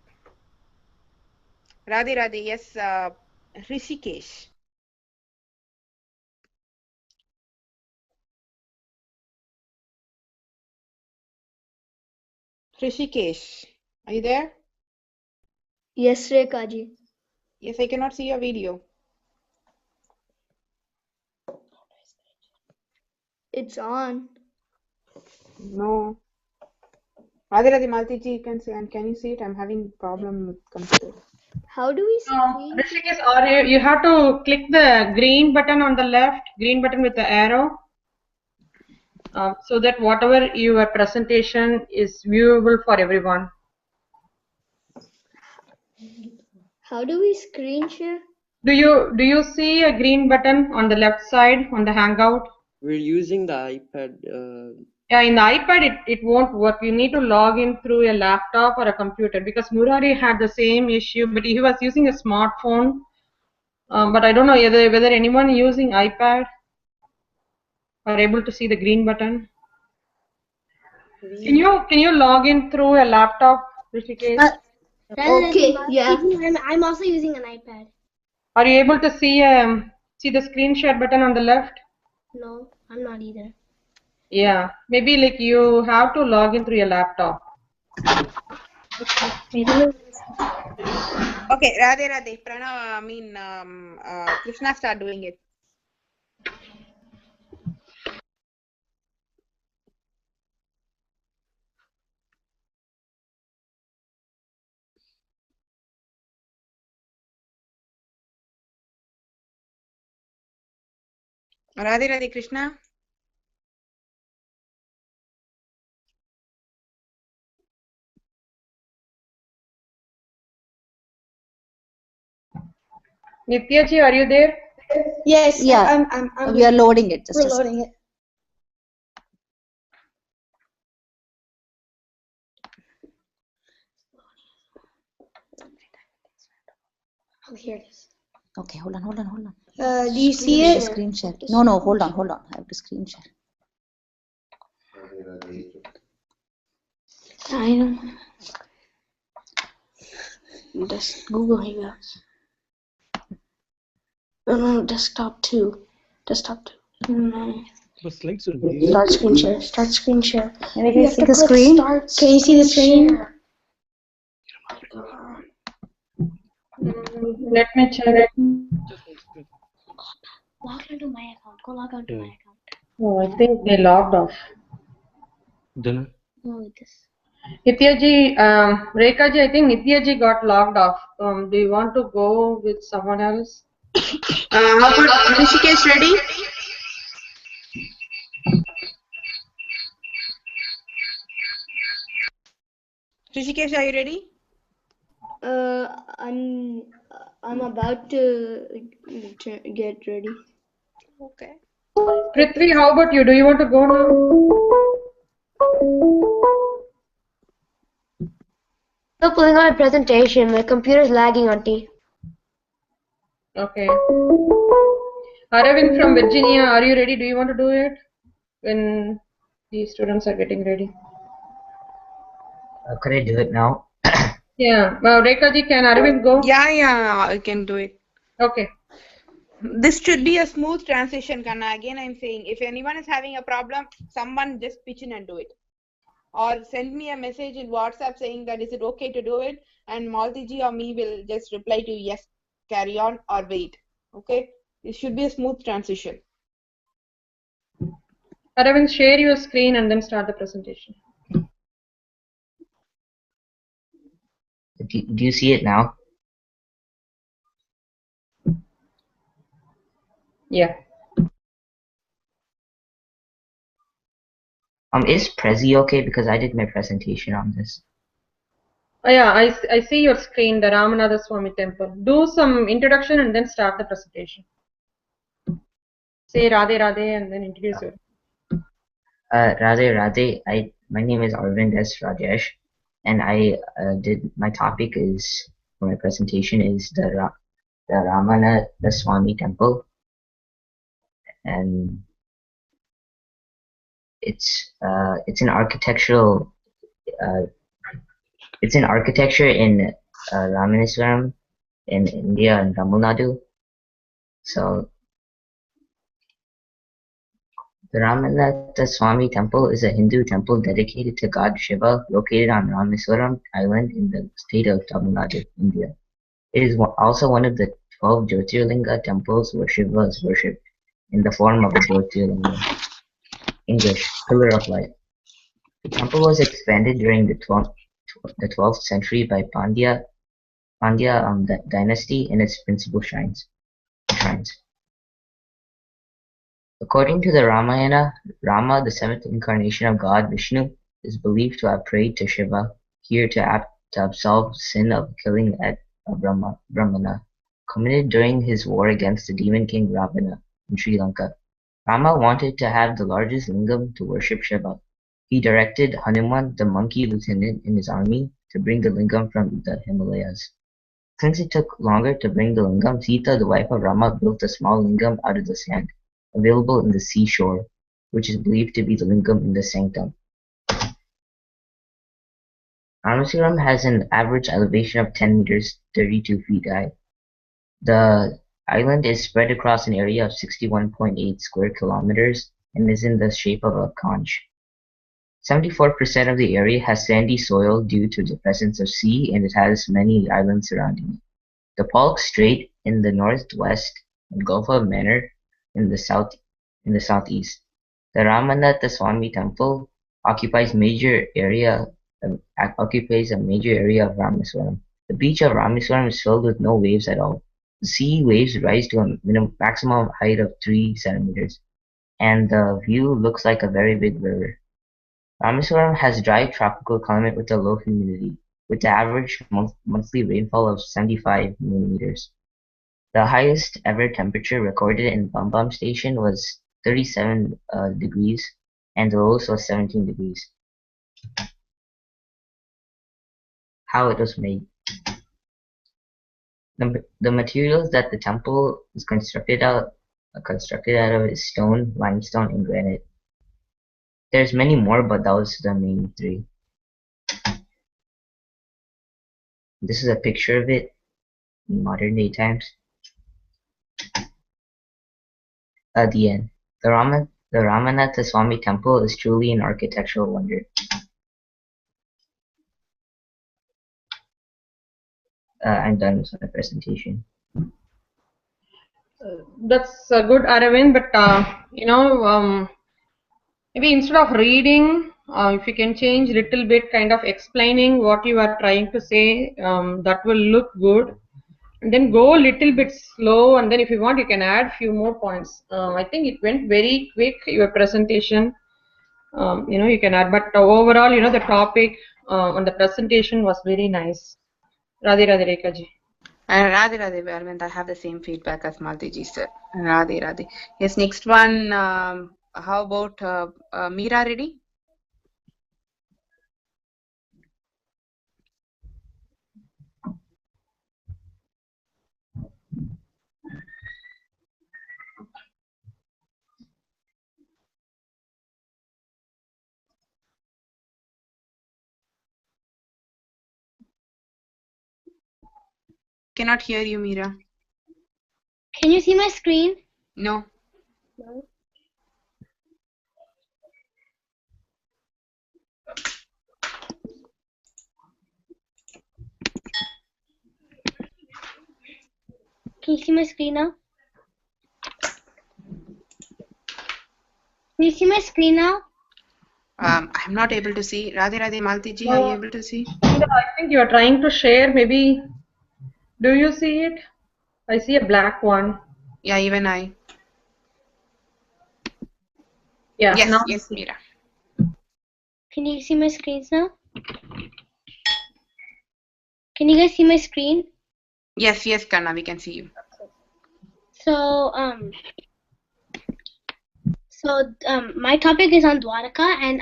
Radhe, yes, Rishikesh. Rishikesh, are you there? Yes, Rekha-ji. Yes, I cannot see your video. It's on. No. Radhe, Malti-ji, you can see, and can you see it? I'm having problem with computer. How do we see? Rishikesh, or you have to click the green button on the left, green button with the arrow, so that whatever your presentation is viewable for everyone. How do we screen share? Do you see a green button on the left side on the Hangout? We're using the iPad Yeah, in the iPad, it won't work. You need to log in through a laptop or a computer because Murari had the same issue, but he was using a smartphone. But I don't know whether anyone using iPad are able to see the green button. Can you log in through a laptop, Rishikesh? Okay, yeah. I'm also using an iPad. Are you able to see the screen share button on the left? No, I'm not either. Yeah, maybe like you have to log in through your laptop. Okay, Radhe Radhe. Pranav, Krishna start doing it. Radhe Radhe Krishna. Nityaji, are you there? Yes, yeah. We are loading it. We're loading it. Oh, here it is. Okay, hold on. Do you see it? Screen share. No, hold on. I have to screen share. I don't. Just Google Hangouts. No, desktop 2. No. Start screen share. Can you see the screen? Can you see the screen? Let me check. Log into my account. Go log onto my account. Oh, I think they logged off. Oh, this. Nityaji, Rekhaji, I think Nityaji got logged off. Do you want to go with someone else? How about Rishikesh ready? Rishikesh, are you ready? I'm about to get ready. Okay. Prithvi, how about you? Do you want to go now? Still pulling on a presentation. My computer's lagging, Auntie. Okay. Aravind from Virginia, are you ready? Do you want to do it when the students are getting ready? Could I do it now? Yeah. Rekhaji, can Aravind go? Yeah, I can do it. Okay. This should be a smooth transition, Kanna. Again, I'm saying if anyone is having a problem, someone just pitch in and do it. Or send me a message in WhatsApp saying that is it okay to do it, and Maltiji or me will just reply to yes, carry on or wait. Okay? It should be a smooth transition. Aravind, share your screen and then start the presentation. Do you see it now? Yeah. Is Prezi okay? Because I did my presentation on this. Oh, yeah, I see your screen, the Ramanatha Swami temple. Do some introduction and then start the presentation. Say Radhe Radhe and then introduce yourself. Radhe Radhe. My name is Arvind S. Rajesh, and I did my topic is for my presentation is the Ramanatha Swami temple, and it's an architectural it's an architecture in Ramaneshwaram in India and Tamil Nadu. So the Ramanatha Swami temple is a Hindu temple dedicated to God Shiva located on Rameswaram island in the state of Tamil Nadu, India. It is also one of the 12 Jyotirlinga temples where Shiva is worshipped in the form of a Jyotirlinga. English, Pillar of Light. The temple was expanded during the 12th century by Pandya dynasty in its principal shrines. According to the Ramayana, Rama, the seventh incarnation of God Vishnu, is believed to have prayed to Shiva here to absolve the sin of killing at Brahmana, committed during his war against the demon king Ravana in Sri Lanka. Rama wanted to have the largest lingam to worship Shiva, He directed Hanuman, the monkey lieutenant in his army, to bring the lingam from the Himalayas. Since it took longer to bring the lingam, Sita, the wife of Rama, built a small lingam out of the sand, available in the seashore, which is believed to be the lingam in the sanctum. Rameswaram has an average elevation of 10 meters, 32 feet high. The island is spread across an area of 61.8 square kilometers and is in the shape of a conch. 74% of the area has sandy soil due to the presence of sea, and it has many islands surrounding it. The Palk Strait in the northwest and Gulf of Mannar in the southeast. The Ramanatha Swami Temple occupies a major area of Rameswaram. The beach of Rameswaram is filled with no waves at all. The sea waves rise to a maximum height of 3 centimeters, and the view looks like a very big river. Rameswaram has dry tropical climate with a low humidity, with the average monthly rainfall of 75 millimeters. The highest ever temperature recorded in Bambam Station was 37 degrees, and the lowest was 17 degrees. How it was made. The materials that the temple is constructed out of is stone, limestone, and granite. There's many more, but those are the main three. This is a picture of it in modern day times. At the end, the Ramanatha Swami Temple is truly an architectural wonder. I'm done with my presentation. That's good, Aravind, but maybe instead of reading, if you can change little bit, kind of explaining what you are trying to say, that will look good. And then go a little bit slow, and then if you want, you can add few more points. I think it went very quick, your presentation. You can add, but overall, the topic on the presentation was very nice. Radhe Radhe Rekha ji. Radhe Radhe, Arvind, I have the same feedback as Malti ji sir. Radhe Radhe. Yes, next one, how about Meera ready? Cannot hear you, Meera. Can you see my screen? No. No. Can you see my screen now? Can you see my screen now? I'm not able to see. Radhe Radhe, Malti ji, are you able to see? I think you are trying to share. Maybe. Do you see it? I see a black one. Yeah, even I. Yeah. Yes, Now yes, Meera. Can you see my screens now? Can you guys see my screen? Yes, yes, Karna, we can see you. So, my topic is on Dwarka, and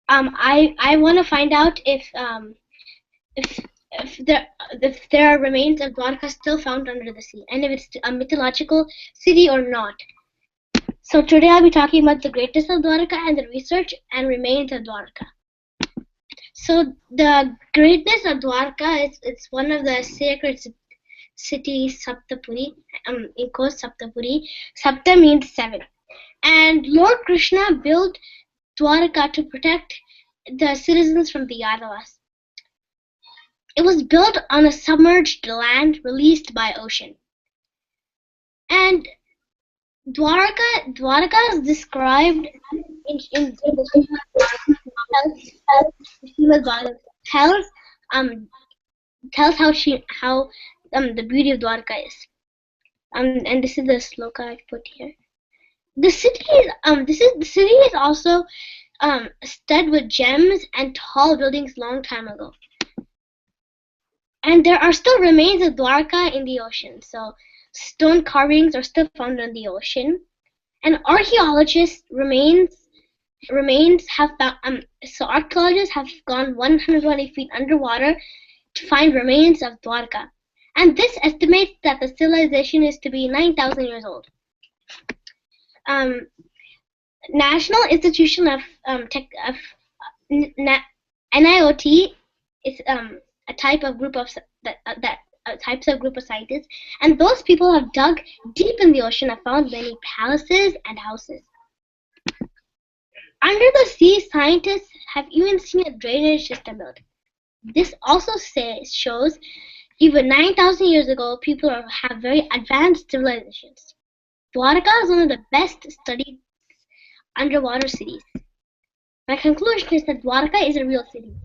I want to find out if there are remains of Dwarka still found under the sea, and if it's a mythological city or not. So today I'll be talking about the greatness of Dwarka and the research and remains of Dwarka. So the greatness of Dwarka is it's one of the sacred cities, Saptapuri. In quotes, Saptapuri. Sapta means 7. And Lord Krishna built Dwarka to protect the citizens from the Yadavas. It was built on a submerged land released by ocean. And Dwarka is described in the Srimad Bhagavatam. Tells how the beauty of Dwarka is. And this is the sloka I put here. The city is also studded with gems and tall buildings long time ago. And there are still remains of Dwarka in the ocean. So stone carvings are still found in the ocean. And archaeologists remains remains have found, so archaeologists have gone 120 feet underwater to find remains of Dwarka, and this estimates that the civilization is to be 9,000 years old. National Institution of NIOT is a type of group of types of group of scientists, and those people have dug deep in the ocean and found many palaces and houses. Under the sea, scientists have even seen a drainage system built. This also shows even 9,000 years ago, people have very advanced civilizations. Dwarka is one of the best studied underwater cities. My conclusion is that Dwarka is a real city,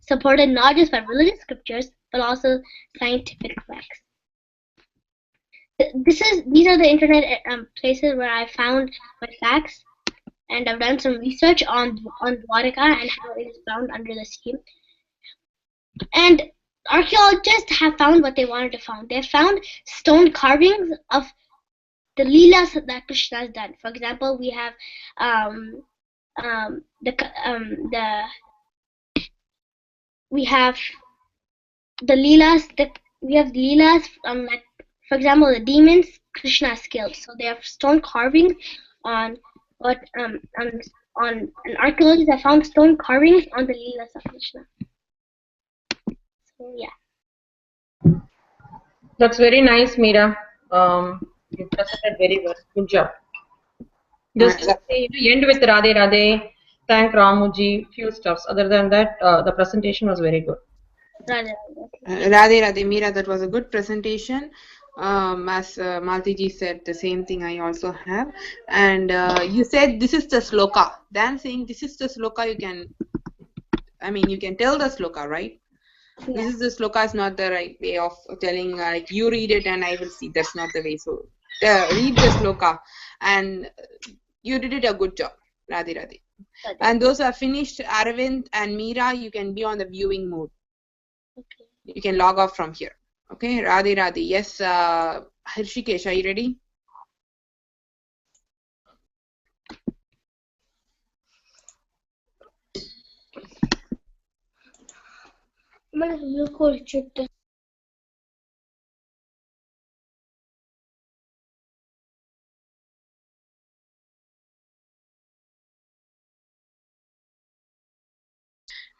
supported not just by religious scriptures, but also scientific facts. These are the internet places where I found my facts, and I've done some research on Dwarka and how it is found under the sea. And archaeologists have found what they wanted to find. They have found stone carvings of the Leelas that Krishna has done. For example, we have we have Leelas like, for example, the demons Krishna has killed. So they have stone carvings on what and archaeologists have found stone carvings on the Leelas of Krishna. So yeah. That's very nice, Meera. You presented very well. Good job. Just to say, end with Radhe Radhe. Thank Ramuji. Few stuffs. Other than that, the presentation was very good. Radhe Radhe, Meera, that was a good presentation. As Maltiji said, the same thing I also have. And you said this is the sloka. Then saying this is the sloka, you can tell the sloka, right? Yeah. This is the sloka is not the right way of telling, like you read it and I will see. That's not the way. So read the sloka, and you did it a good job. Radhe Radhe. Okay. And those who are finished, Aravind and Meera, you can be on the viewing mode. Okay. You can log off from here. Okay, Radhe Radhe. Yes, Hrishikesh, are you ready?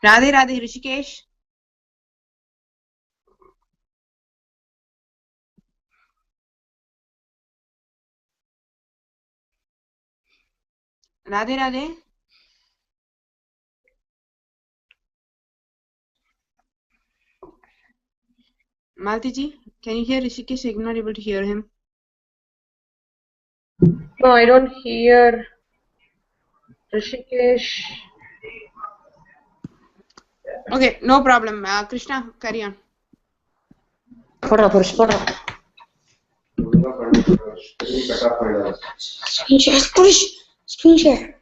Radhe Radhe, Hrishikesh. Radhe Radhe. Maltiji, can you hear Rishikesh? I'm not able to hear him. No, I don't hear Rishikesh. Okay, no problem. Krishna, carry on. Screen share.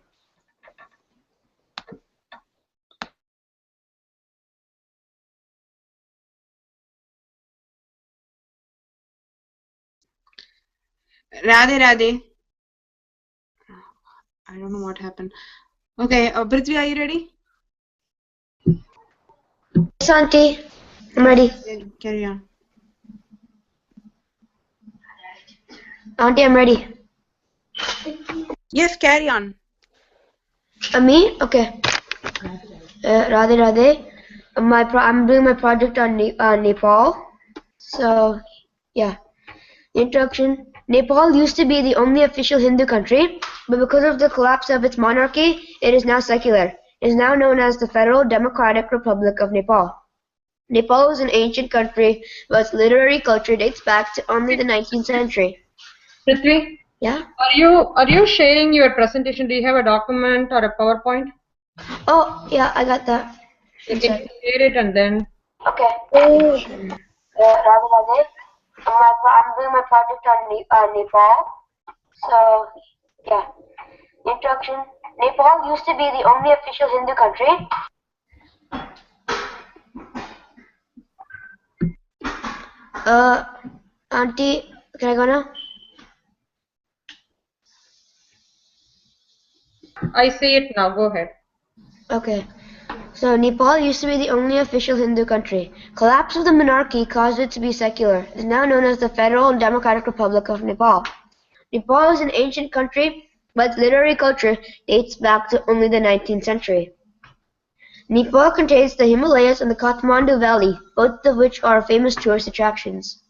Radhe Radhe. I don't know what happened. Okay, Prithvi, are you ready? Yes, Auntie. I'm ready. Carry on. Auntie, I'm ready. Yes, carry on. Me? Okay. Radhe Radhe. I'm doing my project on Nepal. So, yeah. Introduction. Nepal used to be the only official Hindu country, but because of the collapse of its monarchy, it is now secular. It is now known as the Federal Democratic Republic of Nepal. Nepal is an ancient country, but its literary culture dates back to only the 19th century. Prithvi? Yeah? Are you sharing your presentation? Do you have a document or a PowerPoint? Oh, yeah, I got that. You can share it and then... Okay. Radhe Radhe. I'm doing my project on Nepal. So, yeah. Introduction. Nepal used to be the only official Hindu country. Auntie, can I go now? I see it now. Go ahead. Okay. So Nepal used to be the only official Hindu country. Collapse of the monarchy caused it to be secular. It is now known as the Federal and Democratic Republic of Nepal. Nepal is an ancient country, but its literary culture dates back to only the 19th century. Nepal contains the Himalayas and the Kathmandu Valley, both of which are famous tourist attractions.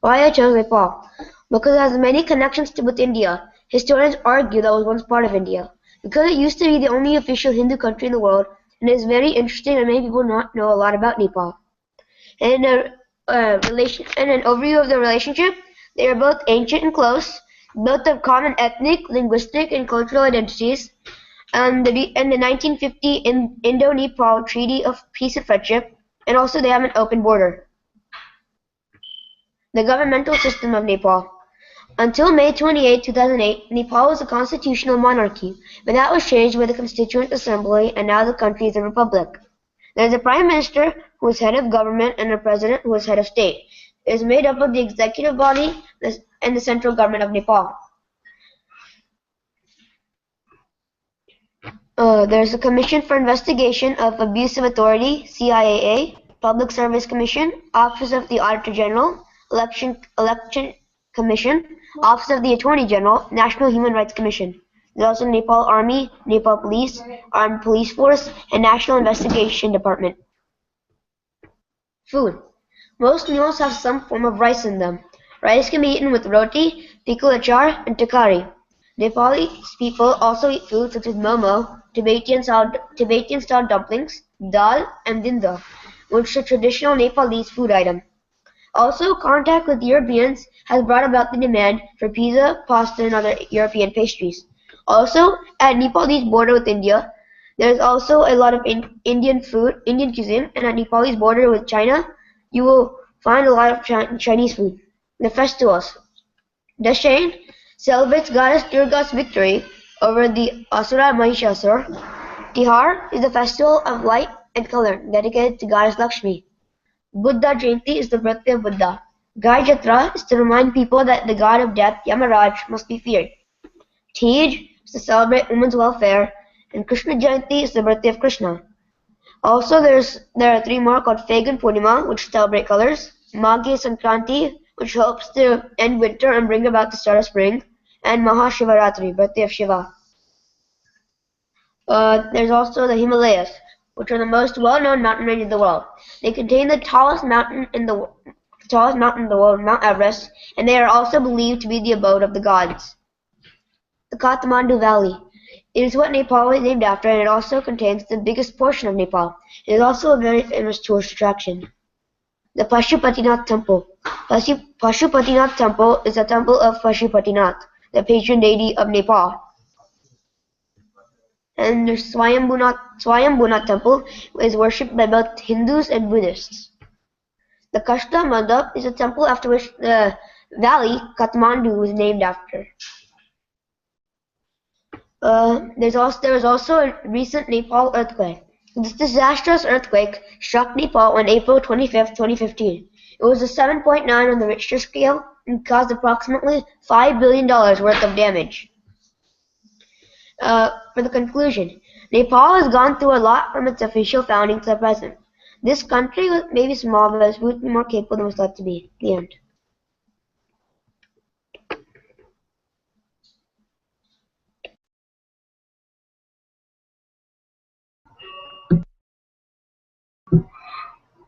Why I chose Nepal? Because it has many connections with India. Historians argue that it was once part of India. Because it used to be the only official Hindu country in the world, and it is very interesting and many people not know a lot about Nepal. And and an overview of the relationship, they are both ancient and close, both have common ethnic, linguistic, and cultural identities, and the 1950 Indo-Nepal Treaty of Peace and Friendship, and also they have an open border. The governmental system of Nepal. Until May 28, 2008, Nepal was a constitutional monarchy, but that was changed with the Constituent Assembly, and now the country is a republic. There is a prime minister who is head of government and a president who is head of state. It is made up of the executive body and the central government of Nepal. There's a Commission for Investigation of Abuse of Authority, CIAA, Public Service Commission, Office of the Auditor General, Election Commission, Office of the Attorney General, National Human Rights Commission. There's also Nepal Army, Nepal Police, Armed Police Force, and National Investigation Department. Food. Most meals have some form of rice in them. Rice can be eaten with roti, pickle achar, and takari. Nepali people also eat food such as momo, Tibetan-style dumplings, dal, and dinda, which is a traditional Nepalese food item. Also, contact with Europeans has brought about the demand for pizza, pasta, and other European pastries. Also, at Nepalese border with India, there is also a lot of Indian cuisine, and at Nepalese border with China, you will find a lot of Chinese food. The festivals. Dashain celebrates goddess Durga's victory over the Asura Mahishasur. Tihar is the festival of light and color dedicated to goddess Lakshmi. Buddha Jayanti is the birthday of Buddha. Gai Jatra is to remind people that the god of death, Yamaraj, must be feared. Tej is to celebrate women's welfare, and Krishna Jayanti is the birthday of Krishna. Also, there are three more called Fagan Purnima, which celebrate colors, Maghi Sankranti, which hopes to end winter and bring about the start of spring, and Mahashivaratri, birthday of Shiva. There's also the Himalayas, which are the most well-known mountain range in the world. They contain the tallest mountain in the world, Mount Everest, and they are also believed to be the abode of the gods. The Kathmandu Valley. It is what Nepal is named after, and it also contains the biggest portion of Nepal. It is also a very famous tourist attraction. The Pashupatinath Temple. Pashupatinath Temple is a temple of Pashupatinath, the patron deity of Nepal. And the Swayambhunath Temple is worshipped by both Hindus and Buddhists. The Kashta Mandap is a temple after which the valley Kathmandu was named after. There was also a recent Nepal earthquake. This disastrous earthquake struck Nepal on April 25, 2015. It was a 7.9 on the Richter scale and caused approximately $5 billion worth of damage. For the conclusion, Nepal has gone through a lot from its official founding to the present. This country may be small, but it's would be more capable than it was thought to be. The end.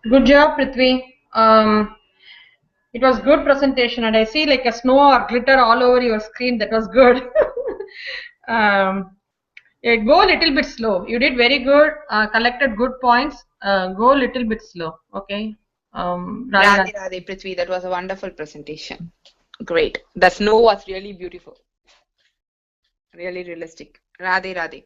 Good job, Prithvi. It was good presentation, and I see like a snow or glitter all over your screen. That was good. Yeah, go a little bit slow. You did very good. Collected good points. Go a little bit slow. Okay. Radhe Radhe Prithvi, that was a wonderful presentation. Great. The snow was really beautiful. Really realistic. Radhe Radhe.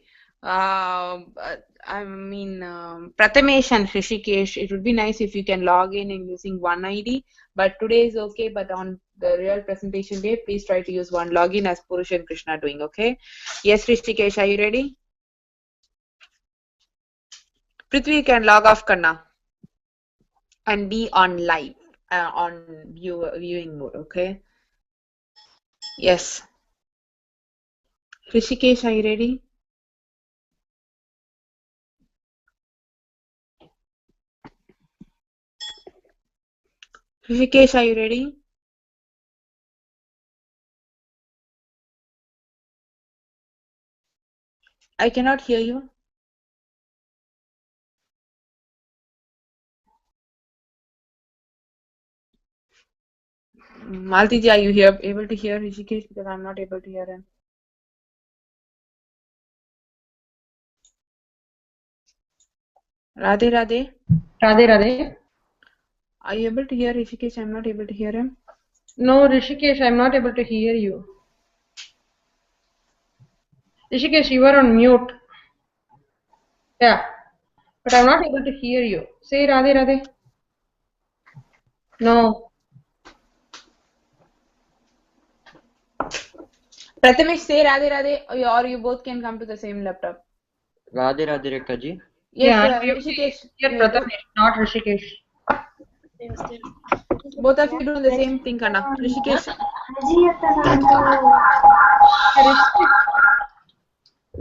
Prathamesh and Hrishikesh, it would be nice if you can log in using one ID, but today is okay, but on the real presentation day, please try to use one login as Purush and Krishna are doing, okay? Yes, Hrishikesh, are you ready? Prithvi, you can log off Karna and be on live, on viewing mode, okay? Yes. Rishikesh, are you ready? Rishikesh, are you ready? I cannot hear you. Maltiji, are you able to hear Rishikesh? Because I'm not able to hear him. Radhe, Radhe. Radhe, Radhe. Are you able to hear Rishikesh? I'm not able to hear him. No, Rishikesh, I'm not able to hear you. Rishikesh, you are on mute. Yeah, but I'm not able to hear you. Say Radhe, Radhe. No. Prathamesh, say Radhe, Radhe, or you both can come to the same laptop. Radhe Radhe Rekha ji. Yes, Yeah, Rishikesh. here Prathamesh, not Rishikesh. Both of you doing the same thing, Kana. Rishikesh.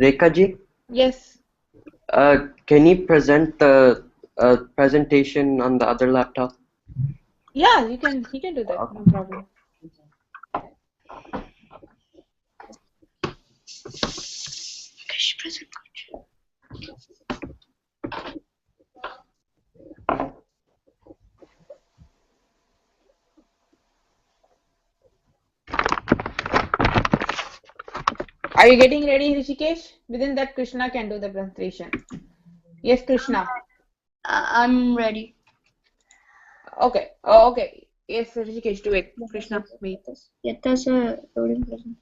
Rekha ji, Yes. can you present the presentation on the other laptop? Yeah, he can do that. No problem. Are you getting ready, Rishikesh? Within that, Krishna can do the presentation. Yes, Krishna. I'm ready. Okay. Oh, okay. Yes, Rishikesh, do it. Krishna, wait. Yatta's a loading present.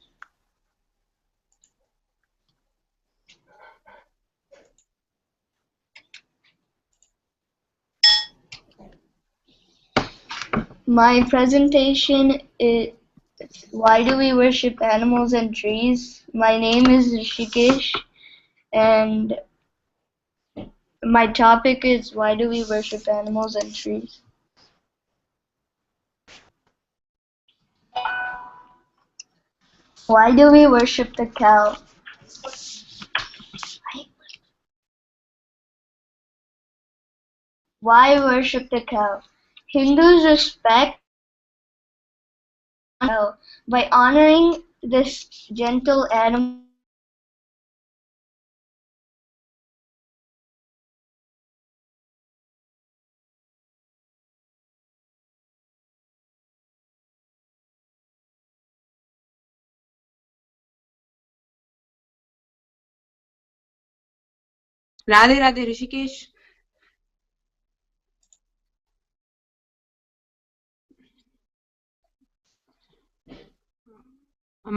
My presentation is Why Do We Worship Animals and Trees? My name is Rishikesh, and my topic is Why Do We Worship Animals and Trees? Why do we worship the cow? Why worship the cow? Hindus respect cow by honoring this gentle animal. Radhe, Radhe, Rishikesh.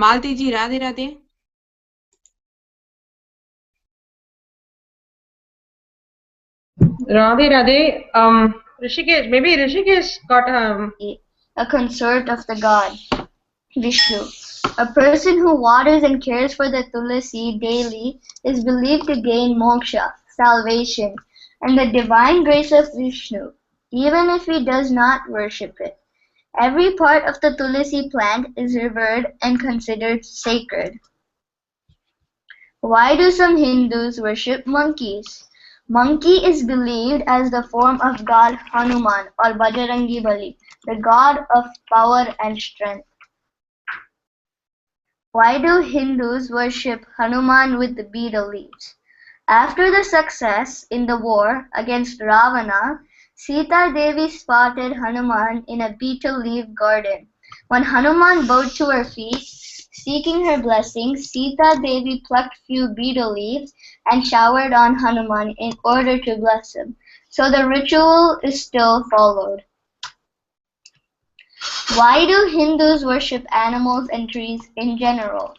Malti ji, Radhe, Radhe. Radhe, Radhe. Rishikesh, maybe Rishikesh got A consort of the god Vishnu. A person who waters and cares for the tulasi daily is believed to gain moksha, salvation, and the divine grace of Vishnu, even if he does not worship it. Every part of the tulasi plant is revered and considered sacred. Why do some Hindus worship monkeys? Monkey is believed as the form of god Hanuman or Bajrangi Bali, the god of power and strength. Why do Hindus worship Hanuman with the betel leaves? After the success in the war against Ravana, Sita Devi spotted Hanuman in a betel leaf garden. When Hanuman bowed to her feet, seeking her blessing, Sita Devi plucked few betel leaves and showered on Hanuman in order to bless him. So the ritual is still followed. Why do Hindus worship animals and trees in general?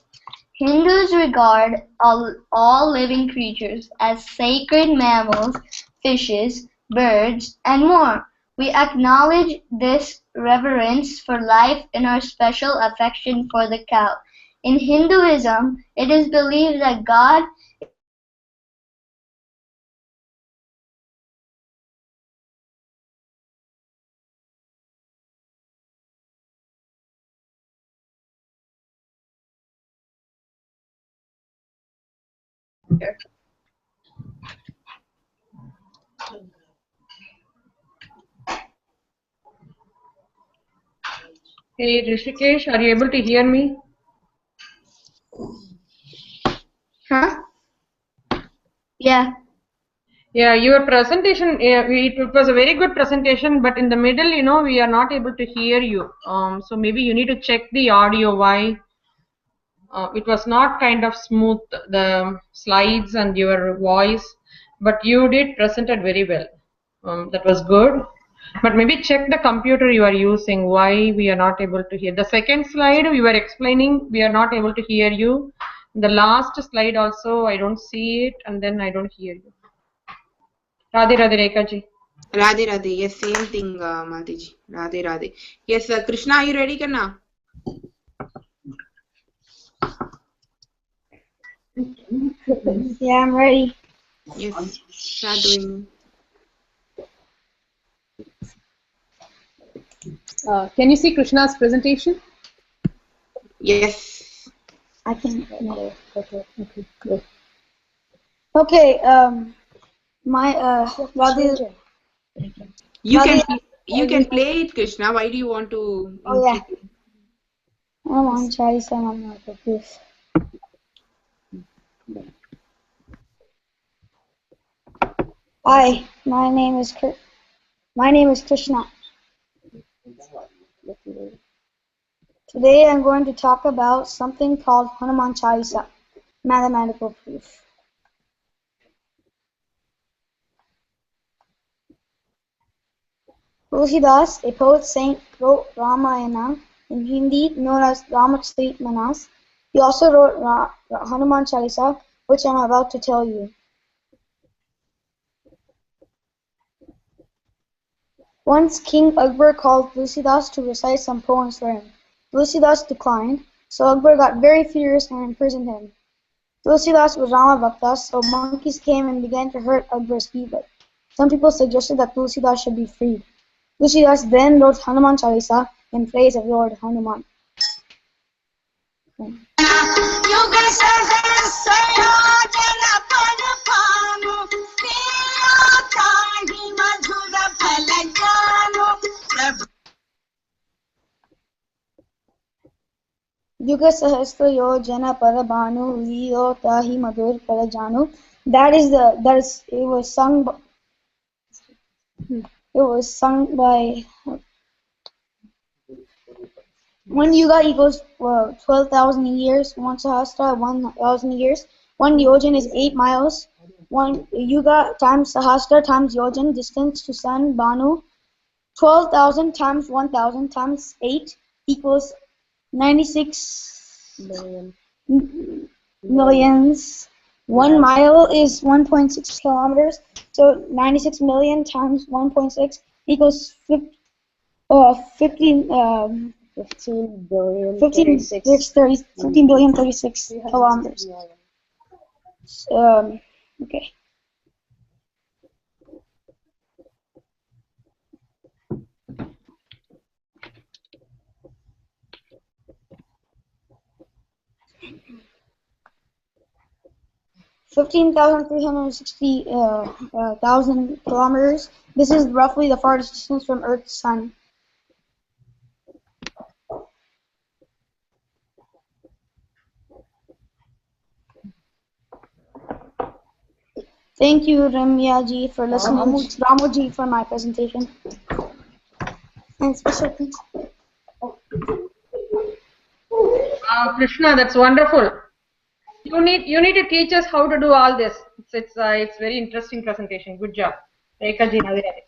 Hindus regard all living creatures as sacred mammals, fishes, birds, and more. We acknowledge this reverence for life in our special affection for the cow. In Hinduism, it is believed that God Here. Hey Rishikesh, are you able to hear me? Huh? Yeah. Yeah, your presentation, it was a very good presentation, but in the middle, we are not able to hear you. So maybe you need to check the audio why it was not kind of smooth, the slides and your voice, but you did presented very well. That was good. But maybe check the computer you are using, why we are not able to hear. The second slide you were explaining, we are not able to hear you. The last slide also, I don't see it, and then I don't hear you. Radhe Radhe Rekha ji. Radhe Radhe. Yes, same thing, Malti ji. Radhe Radhe. Yes, Krishna, are you ready, Karna? Yeah, I'm ready. Yes, start doing. Can you see Krishna's presentation? Yes. I can. Okay, good. Okay. My Radhe. You Radhe, can play it, Krishna. Why do you want to Oh yeah. keep it? I'm on Chinese. I'm on my proof. Hi, my name is Krishna. Today I'm going to talk about something called Hanuman Chalisa, mathematical proof. Tulsidas, a poet saint, wrote Ramayana, in Hindi known as Ramacharita. He also wrote Hanuman Chalisa, which I'm about to tell you. Once King Akbar called Tulsidas to recite some poems for him. Tulsidas declined, so Akbar got very furious and imprisoned him. Tulsidas was Rama Bhakta, so monkeys came and began to hurt Akbar's people. Some people suggested that Tulsidas should be freed. Tulsidas then wrote Hanuman Chalisa in praise of Lord Hanuman. Yuga Sahasra Yojana Parabhanu Liyo Tahi Madhur Parajanu. It was sung by one yuga equals 12,000 years, one sahasra 1,000 years, one yojan is 8 miles, one yuga times sahasra times yojan, distance to sun, Banu, 12,000 times 1,000 times 8 equals 96 millions. 1 mile is 1.6 kilometers, so 96 million times 1.6 equals 15 billion 36 kilometers. Okay. $15,360,000 kilometers. This is roughly the farthest distance from Earth to Sun. Thank you, Ramya-ji, for listening. Ramu-ji for my presentation. And special thanks. Krishna, that's wonderful. You need to teach us how to do all this. It's very interesting presentation. Good job. Rekha ji, Radhe Radhe.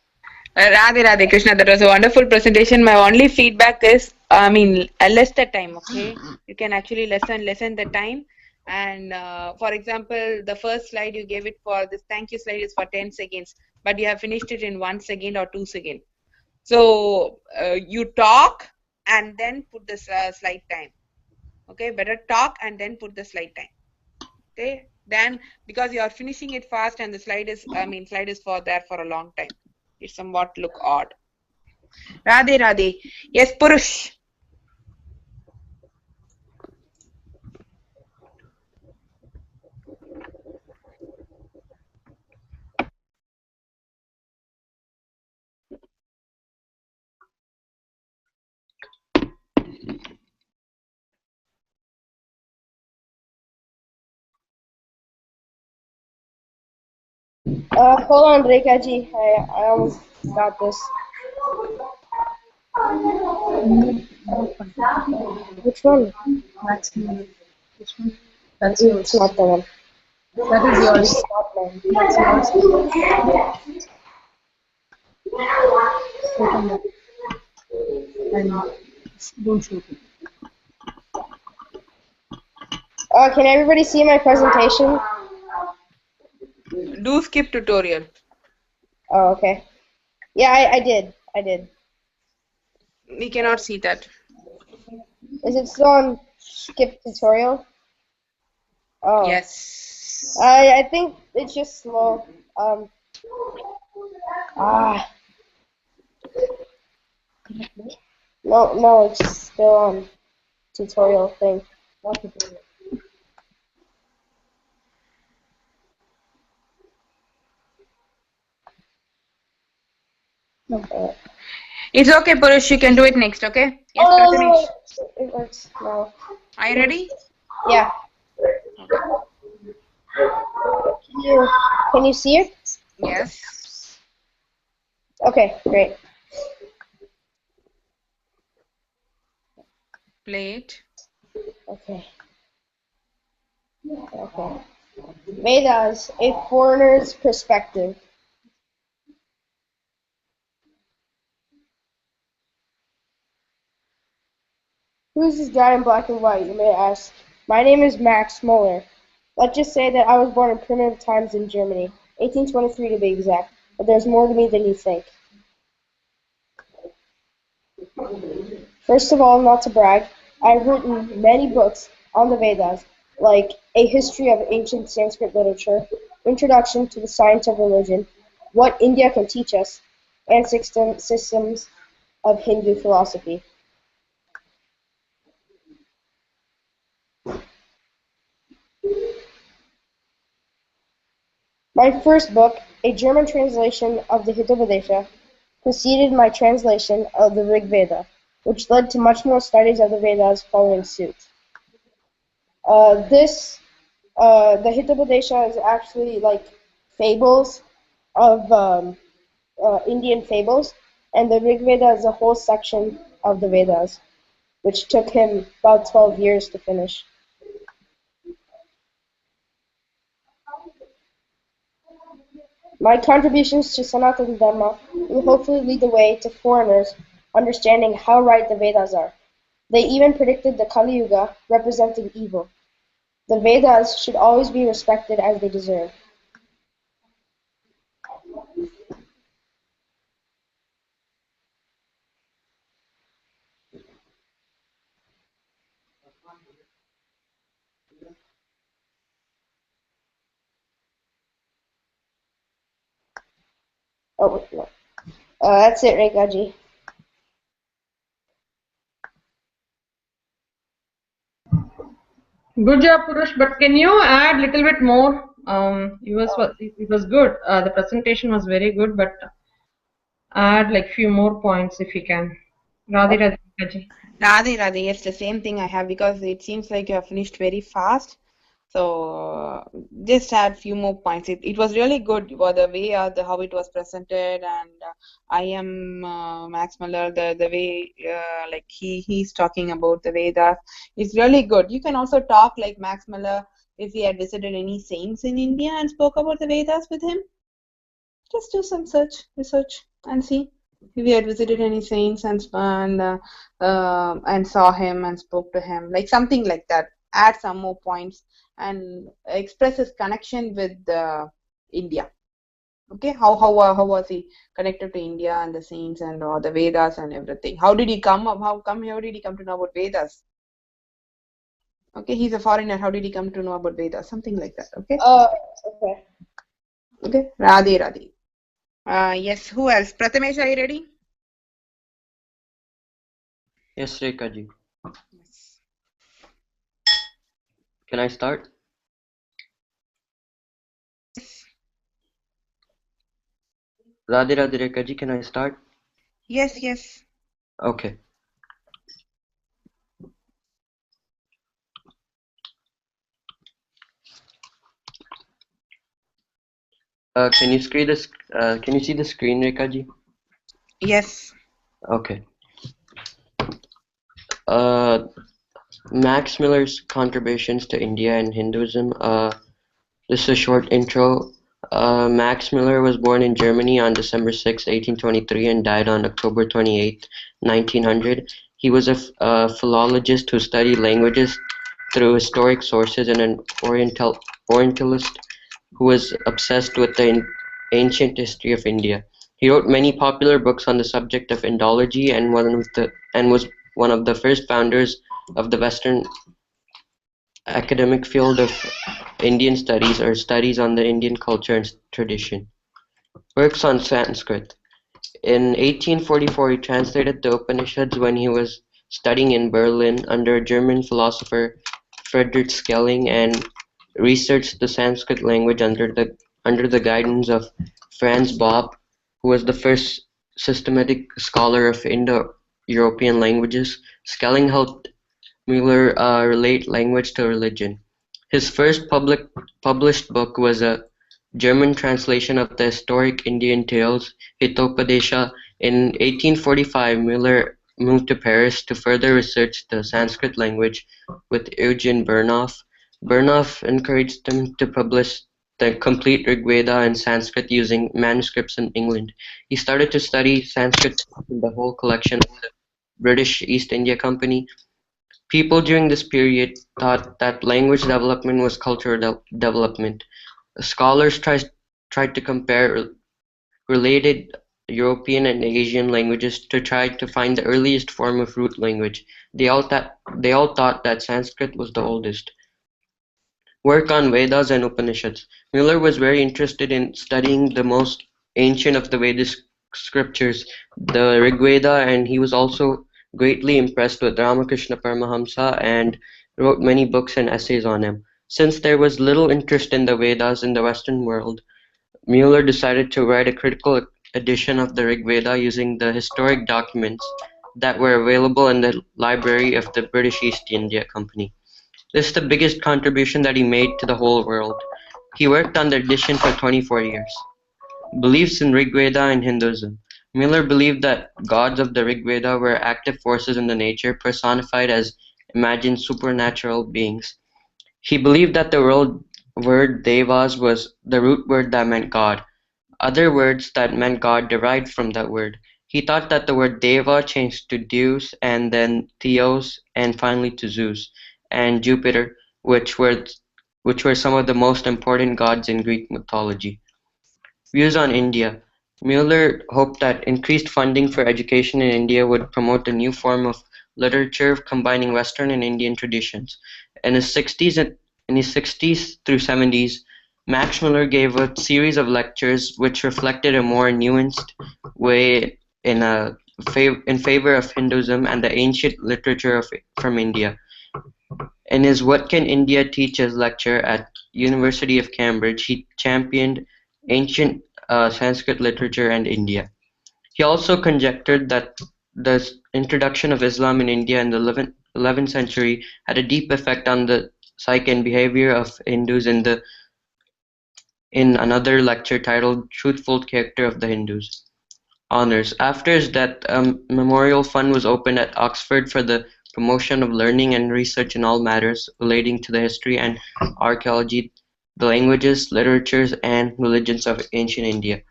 Radhe Radhe Krishna, that was a wonderful presentation. My only feedback is, less the time, okay? You can actually lessen the time. And for example, the first slide you gave it for this thank you slide is for 10 seconds, but you have finished it in 1 second or 2 seconds. So you talk and then put the slide time. Okay, better talk and then put the slide time. Okay, then because you are finishing it fast and the slide is for there for a long time. It somewhat look odd. Radhe Radhe. Yes, Purush. Hold on, Rekaji. I almost got this. Which one? Maximum. Which one? That's It's yours. not the one. That is yours. It's not mine. That's yours. Open that. And don't shoot it. Can everybody see my presentation? Do skip tutorial. Oh, okay. Yeah, I did. I did. We cannot see that. Is it still on skip tutorial? Oh. Yes. I think it's just slow. No, it's still on tutorial thing. Not tutorial. It's okay, Purush. You can do it next, okay? Yes, Oh, Prathamesh. it works now. Are you ready? Yeah. Can you see it? Yes. Okay, great. Play it. Okay. Okay. Vedas, a foreigner's perspective. Who's this guy in black and white, you may ask? My name is Max Muller. Let's just say that I was born in primitive times in Germany, 1823 to be exact, but there's more to me than you think. First of all, not to brag, I've written many books on the Vedas, like A History of Ancient Sanskrit Literature, Introduction to the Science of Religion, What India Can Teach Us, and Systems of Hindu Philosophy. My first book, a German translation of the Hitopadesha, preceded my translation of the Rig Veda, which led to much more studies of the Vedas following suit. The Hitopadesha is actually like fables of Indian fables, and the Rig Veda is a whole section of the Vedas, which took him about 12 years to finish. My contributions to Sanatana Dharma will hopefully lead the way to foreigners understanding how right the Vedas are. They even predicted the Kali Yuga representing evil. The Vedas should always be respected as they deserve. Oh, wait, no. That's it, Rekaji. Good job, Purush. But can you add a little bit more? It was good. The presentation was very good, but add like few more points if you can. Radhe Radhe Kaji. Radhe, yes, the same thing I have because it seems like you have finished very fast. So just add few more points. It was really good the way how it was presented, and I am Max Muller. The way like he's talking about the Vedas is really good. You can also talk like Max Muller if he had visited any saints in India and spoke about the Vedas with him. Just do some research and see if we had visited any saints and saw him and spoke to him, like something like that. Add some more points and express his connection with India. Okay, how was he connected to India and the saints and the Vedas and everything? How did he come up? How did he come to know about Vedas? Okay, he's a foreigner. How did he come to know about Vedas? Something like that. Okay. Okay. Okay, Radhe. Yes, who else? Prathamesh, are you ready? Yes, Rekaji. Can I start? Radhe Radhe Rekaji, can I start? Yes. Okay. Can you screen this? Can you see the screen, Rekha? Yes. Okay. Max Miller's contributions to India and Hinduism. This is a short intro. Max Miller was born in Germany on December 6, 1823, and died on October 28, 1900. He was a philologist who studied languages through historic sources and an Orientalist who was obsessed with the ancient history of India. He wrote many popular books on the subject of Indology and was one of the first founders of the Western academic field of Indian studies or studies on the Indian culture and tradition. Works on Sanskrit. In 1844 he translated the Upanishads when he was studying in Berlin under German philosopher Friedrich Schelling, and researched the Sanskrit language under the guidance of Franz Bopp, who was the first systematic scholar of Indo-European languages. Schelling helped Mueller relate language to religion. His first published book was a German translation of the historic Indian tales, Hitopadesha. In 1845, Mueller moved to Paris to further research the Sanskrit language with Eugen Burnouf. Burnouf encouraged him to publish the complete Rigveda in Sanskrit using manuscripts in England. He started to study Sanskrit in the whole collection of the British East India Company. People during this period thought that language development was cultural development. Scholars tried to compare related European and Asian languages to try to find the earliest form of root language. They all thought that Sanskrit was the oldest. Work on Vedas and Upanishads. Mueller was very interested in studying the most ancient of the Vedic scriptures, the Rigveda, and he was also greatly impressed with Ramakrishna Paramahamsa and wrote many books and essays on him. Since there was little interest in the Vedas in the Western world, Mueller decided to write a critical edition of the Rigveda using the historic documents that were available in the library of the British East India Company. This is the biggest contribution that he made to the whole world. He worked on the edition for 24 years. Beliefs in Rigveda and Hinduism. Mueller believed that gods of the Rigveda were active forces in the nature personified as imagined supernatural beings. He believed that the word devas was the root word that meant God. Other words that meant God derived from that word. He thought that the word deva changed to Deus and then Theos and finally to Zeus and Jupiter, which were some of the most important gods in Greek mythology. Views on India. Mueller hoped that increased funding for education in India would promote a new form of literature combining Western and Indian traditions. In his 60s through 70s, Max Mueller gave a series of lectures which reflected a more nuanced way in favor of Hinduism and the ancient literature from India. In his What Can India Teach Us lecture at University of Cambridge, he championed ancient Sanskrit literature and India. He also conjectured that the introduction of Islam in India in the 11th century had a deep effect on the psyche and behavior of Hindus in another lecture titled Truthful Character of the Hindus. Honors. After his death, a memorial fund was opened at Oxford for the promotion of learning and research in all matters relating to the history and archaeology, the languages, literatures, and religions of ancient India.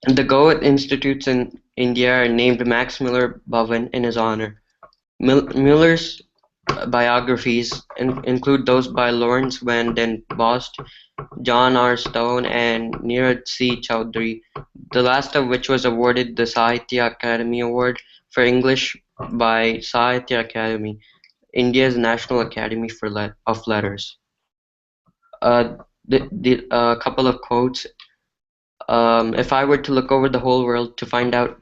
And the Goethe Institutes in India are named Max Muller Bhavan in his honor. Muller's biographies include those by Lawrence van den Bosch, John R. Stone, and Neeraj C. Chowdhury, the last of which was awarded the Sahitya Academy Award for English by Sahitya Academy, India's National Academy of Letters. A couple of quotes. If I were to look over the whole world to find out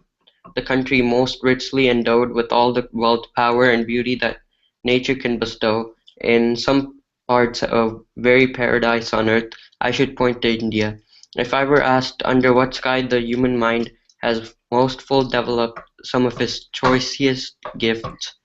the country most richly endowed with all the wealth, power, and beauty that nature can bestow, in some parts of very paradise on earth, I should point to India. If I were asked under what sky the human mind has most full developed some of its choicest gifts,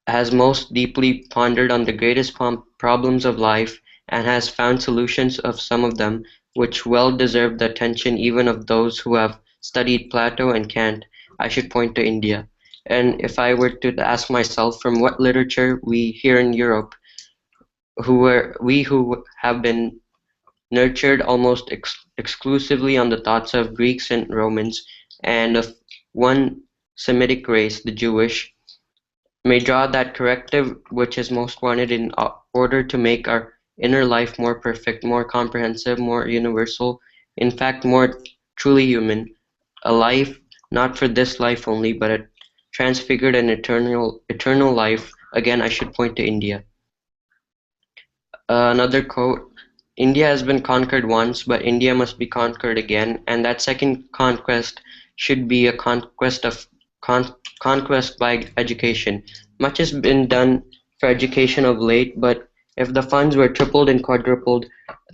has most deeply pondered on the greatest problems of life, and has found solutions of some of them, which well deserve the attention even of those who have studied Plato and Kant, I should point to India. And if I were to ask myself from what literature we here in Europe, who have been nurtured almost exclusively on the thoughts of Greeks and Romans, and of one Semitic race, the Jewish, may draw that corrective which is most wanted in order to make our inner life more perfect, more comprehensive, more universal, in fact, more truly human, a life not for this life only, but a transfigured and eternal life. Again, I should point to India. Another quote: India has been conquered once, but India must be conquered again, and that second conquest should be a conquest by education. Much has been done for education of late, but if the funds were tripled and quadrupled,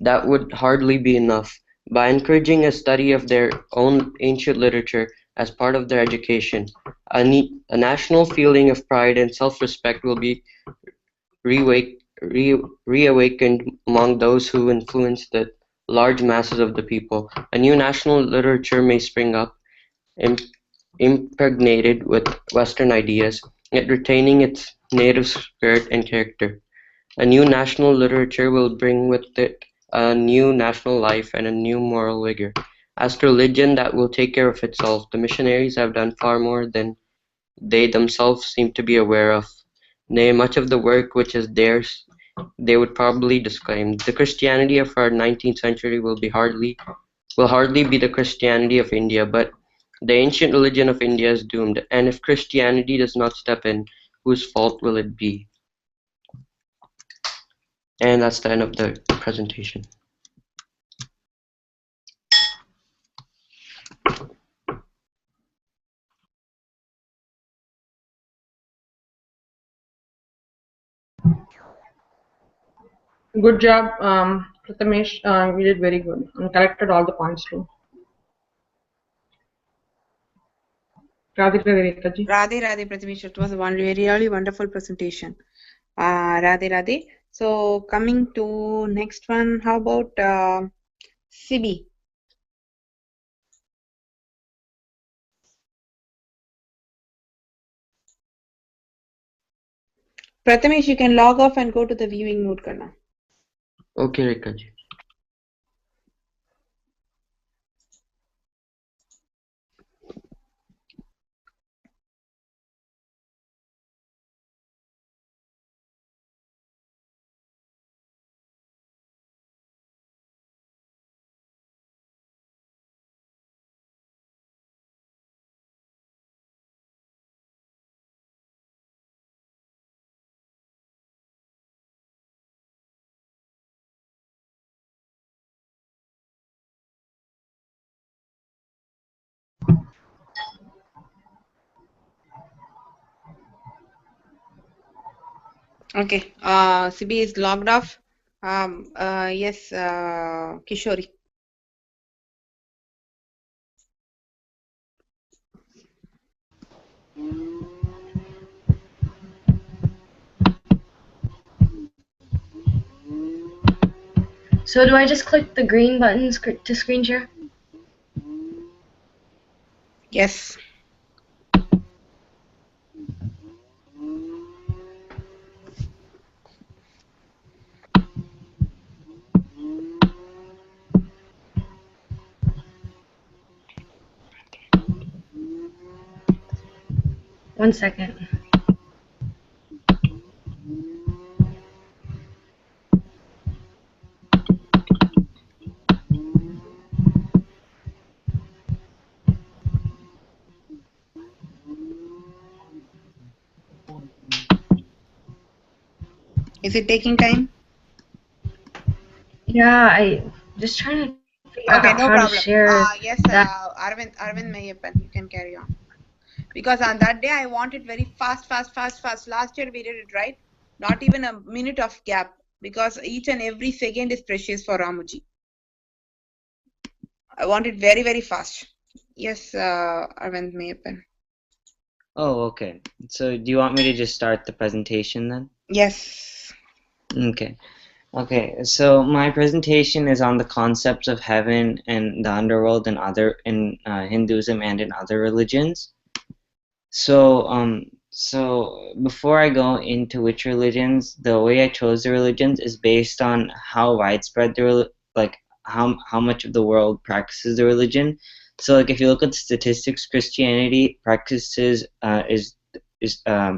that would hardly be enough. By encouraging a study of their own ancient literature as part of their education, a national feeling of pride and self-respect will be reawakened among those who influence the large masses of the people. A new national literature may spring up, impregnated with Western ideas, yet retaining its native spirit and character. A new national literature will bring with it a new national life and a new moral vigor. As to religion, that will take care of itself. The missionaries have done far more than they themselves seem to be aware of. Nay, much of the work which is theirs they would probably disclaim. The Christianity of our 19th century will hardly be the Christianity of India, but the ancient religion of India is doomed, and if Christianity does not step in, whose fault will it be? And that's the end of the presentation. Good job, Prathamesh. You did very good and collected all the points too. Radhe Radhe, Radhe Radhe Prathamesh, it was a really wonderful presentation. Radhe Radhe. So coming to next one, how about Sibi? Prathamesh, you can log off and go to the viewing mode, Karna. Okay, Rekha ji. Okay, Sibi is logged off. Yes, Kishori. So do I just click the green button to screen share? Yes. One second. Is it taking time? Yeah, I just trying to figure out Okay, no how to problem. share Yes, that. Arvind Mayappan, you can carry on. Because on that day I want it very fast. Last year we did it right. Not even a minute of gap, because each and every second is precious for Ramuji. I want it very, very fast. Yes, Arvind Mayappan. Oh, okay. So do you want me to just start the presentation then? Yes. Okay. Okay, so my presentation is on the concepts of heaven and the underworld in Hinduism and in other religions. So before I go into which religions, the way I chose the religions is based on how widespread like how much of the world practices the religion. So like if you look at the statistics, Christianity is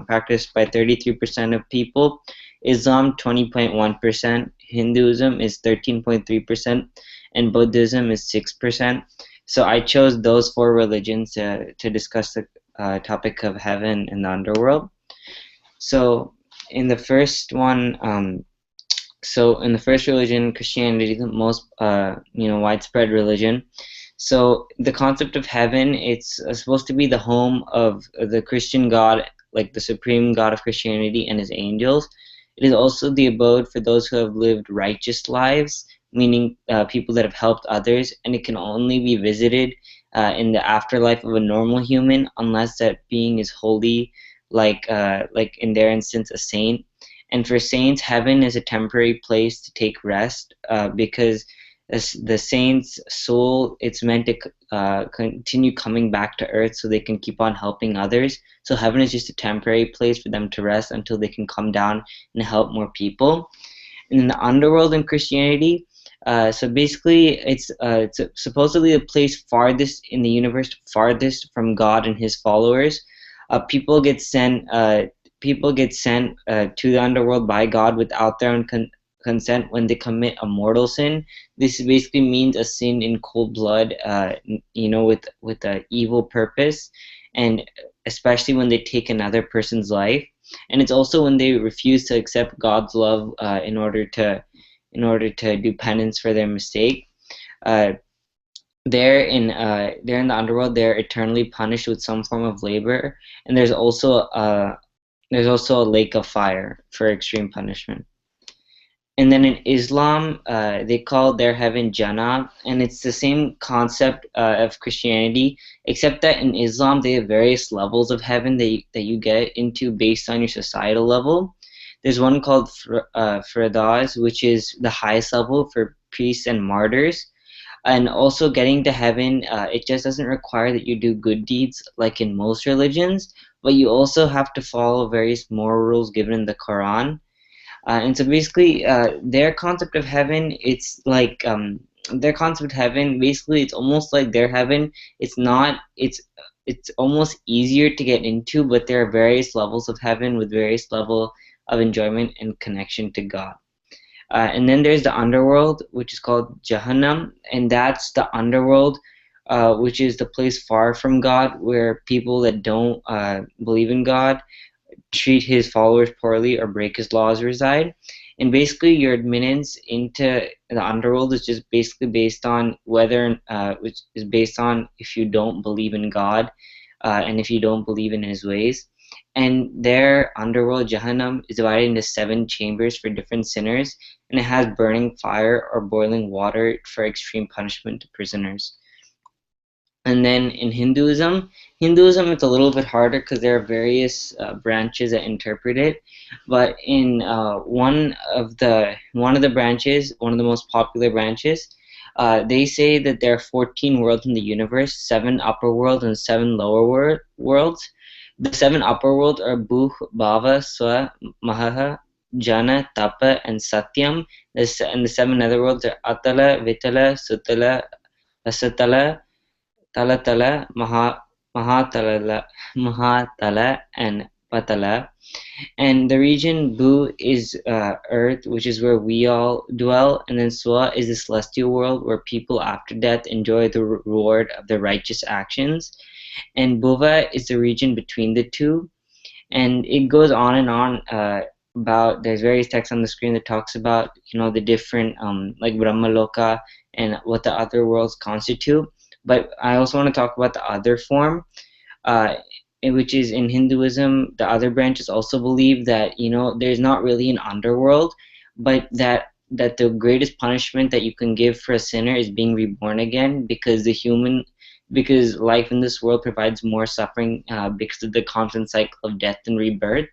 practiced by 33% of people, Islam 20.1%, Hinduism is 13.3%, and Buddhism is 6%. So I chose those four religions to discuss the topic of heaven and the underworld. So in the first one, in the first religion, Christianity, the most widespread religion. So the concept of heaven, it's supposed to be the home of the Christian God, like the supreme God of Christianity and his angels. It is also the abode for those who have lived righteous lives, meaning people that have helped others, and it can only be visited in the afterlife of a normal human, unless that being is holy, like in their instance, a saint. And for saints, heaven is a temporary place to take rest, because the saint's soul, it's meant to continue coming back to earth so they can keep on helping others. So heaven is just a temporary place for them to rest until they can come down and help more people. And in the underworld in Christianity, so basically it's supposedly the place farthest in the universe, farthest from God and his followers. People get sent to the underworld by God without their own consent when they commit a mortal sin. This basically means a sin in cold blood, with an evil purpose, and especially when they take another person's life. And it's also when they refuse to accept God's love in order to do penance for their mistake. They're in the underworld. They're eternally punished with some form of labor, and there's also a lake of fire for extreme punishment. And then in Islam, they call their heaven Jannah, and it's the same concept of Christianity, except that in Islam they have various levels of heaven that you get into based on your societal level. There's one called Firdaus, which is the highest level for priests and martyrs. And also getting to heaven, it just doesn't require that you do good deeds like in most religions, but you also have to follow various moral rules given in the Quran. And so basically, their concept of heaven, it's like their concept of heaven. Basically, it's almost like their heaven. It's not. It's almost easier to get into, but there are various levels of heaven with various level of enjoyment and connection to God. And then there's the underworld, which is called Jahannam, and that's the underworld, which is the place far from God, where people that don't believe in God treat his followers poorly or break his laws reside. And basically your admittance into the underworld is just basically based on which is based on if you don't believe in God, and if you don't believe in his ways. And their underworld, Jahannam, is divided into 7 chambers for different sinners, and it has burning fire or boiling water for extreme punishment to prisoners. And then in Hinduism, it's a little bit harder because there are various branches that interpret it. But in one of the branches, one of the most popular branches, they say that there are 14 worlds in the universe, 7 upper worlds and 7 lower worlds. The 7 upper worlds are Bhuh, Bhava, Swa, Mahaha, Jana, Tapa, and Satyam. And the 7 other worlds are Atala, Vitala, Sutala, Asatala, Talatala, Mahatala, and Patala. And the region Bhu is Earth, which is where we all dwell, and then Swa is the celestial world where people after death enjoy the reward of their righteous actions. And Bhuva is the region between the two. And it goes on and on about, there's various texts on the screen that talks about, the different, like Brahmaloka and what the other worlds constitute. But I also want to talk about the other form, which is in Hinduism. The other branches also believe that there's not really an underworld, but that the greatest punishment that you can give for a sinner is being reborn again, because life in this world provides more suffering because of the constant cycle of death and rebirth.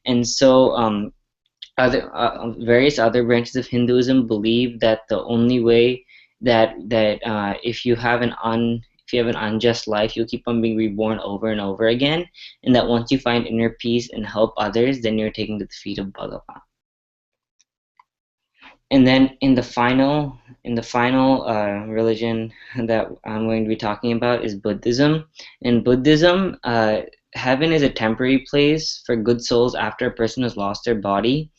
And so various other branches of Hinduism believe that the only way that if you have an unjust life, you'll keep on being reborn over and over again, and that once you find inner peace and help others, then you're taken to the feet of Bhagavan. And then in the final religion that I'm going to be talking about is Buddhism. In Buddhism, heaven is a temporary place for good souls after a person has lost their body.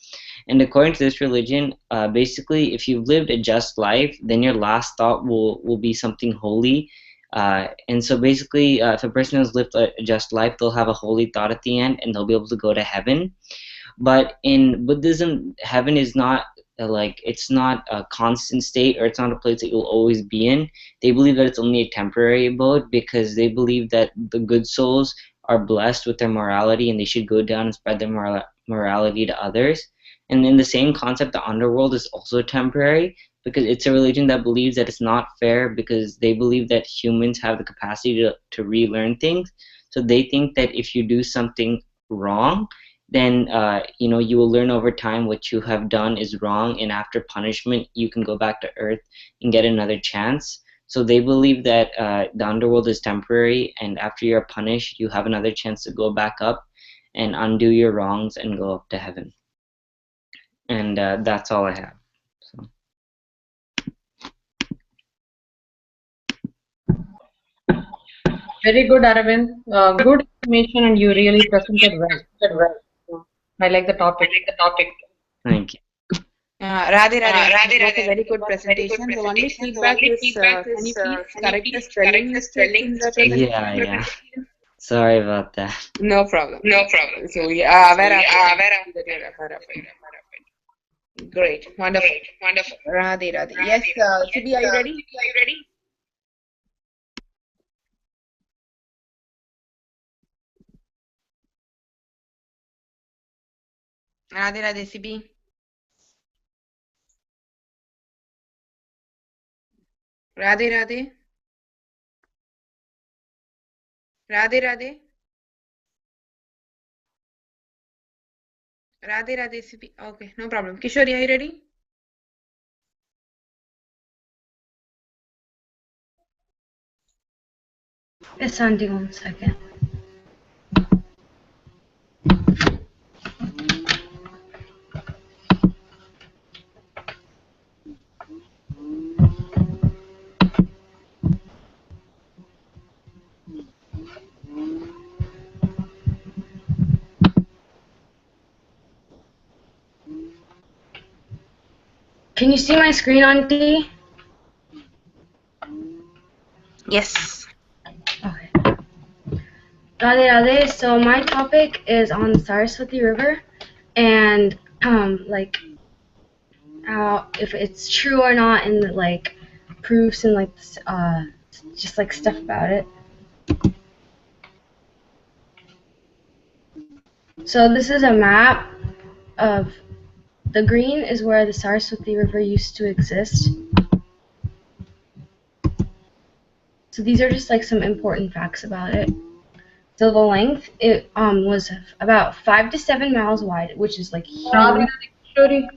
And according to this religion, basically, if you've lived a just life, then your last thought will be something holy. And so basically, if a person has lived a just life, they'll have a holy thought at the end, and they'll be able to go to heaven. But in Buddhism, heaven is not it's not a constant state, or it's not a place that you'll always be in. They believe that it's only a temporary abode, because they believe that the good souls are blessed with their morality, and they should go down and spread their morality to others. And in the same concept, the underworld is also temporary, because it's a religion that believes that it's not fair, because they believe that humans have the capacity to relearn things. So they think that if you do something wrong, then you will learn over time what you have done is wrong, and after punishment you can go back to earth and get another chance. So they believe that the underworld is temporary, and after you're punished, you have another chance to go back up and undo your wrongs and go up to heaven. And that's all I have. So. Very good, Aravind. Good information, and you really presented well. I like the topic. Thank you. Radhe, it was a very good presentation. The only feedback is, can you please correct the spelling mistakes in the presentation? Yeah. Sorry about that. No problem. So, great. Wonderful. Radhe. Yes, Sibi, are you ready? Radhe, Sibi. Radhe. Radhe. Radhe, Sibi. Okay, no problem. Kishori, are you ready? Yes, Auntie, 1 second. Can you see my screen, Auntie? Yes. Okay. Radhe. So my topic is on the Saraswati River, and if it's true or not, and proofs and just stuff about it. So this is a map of the green is where the Saraswati River used to exist. So these are just some important facts about it. So the length, it was about 5 to 7 miles wide, which is huge. Sorry,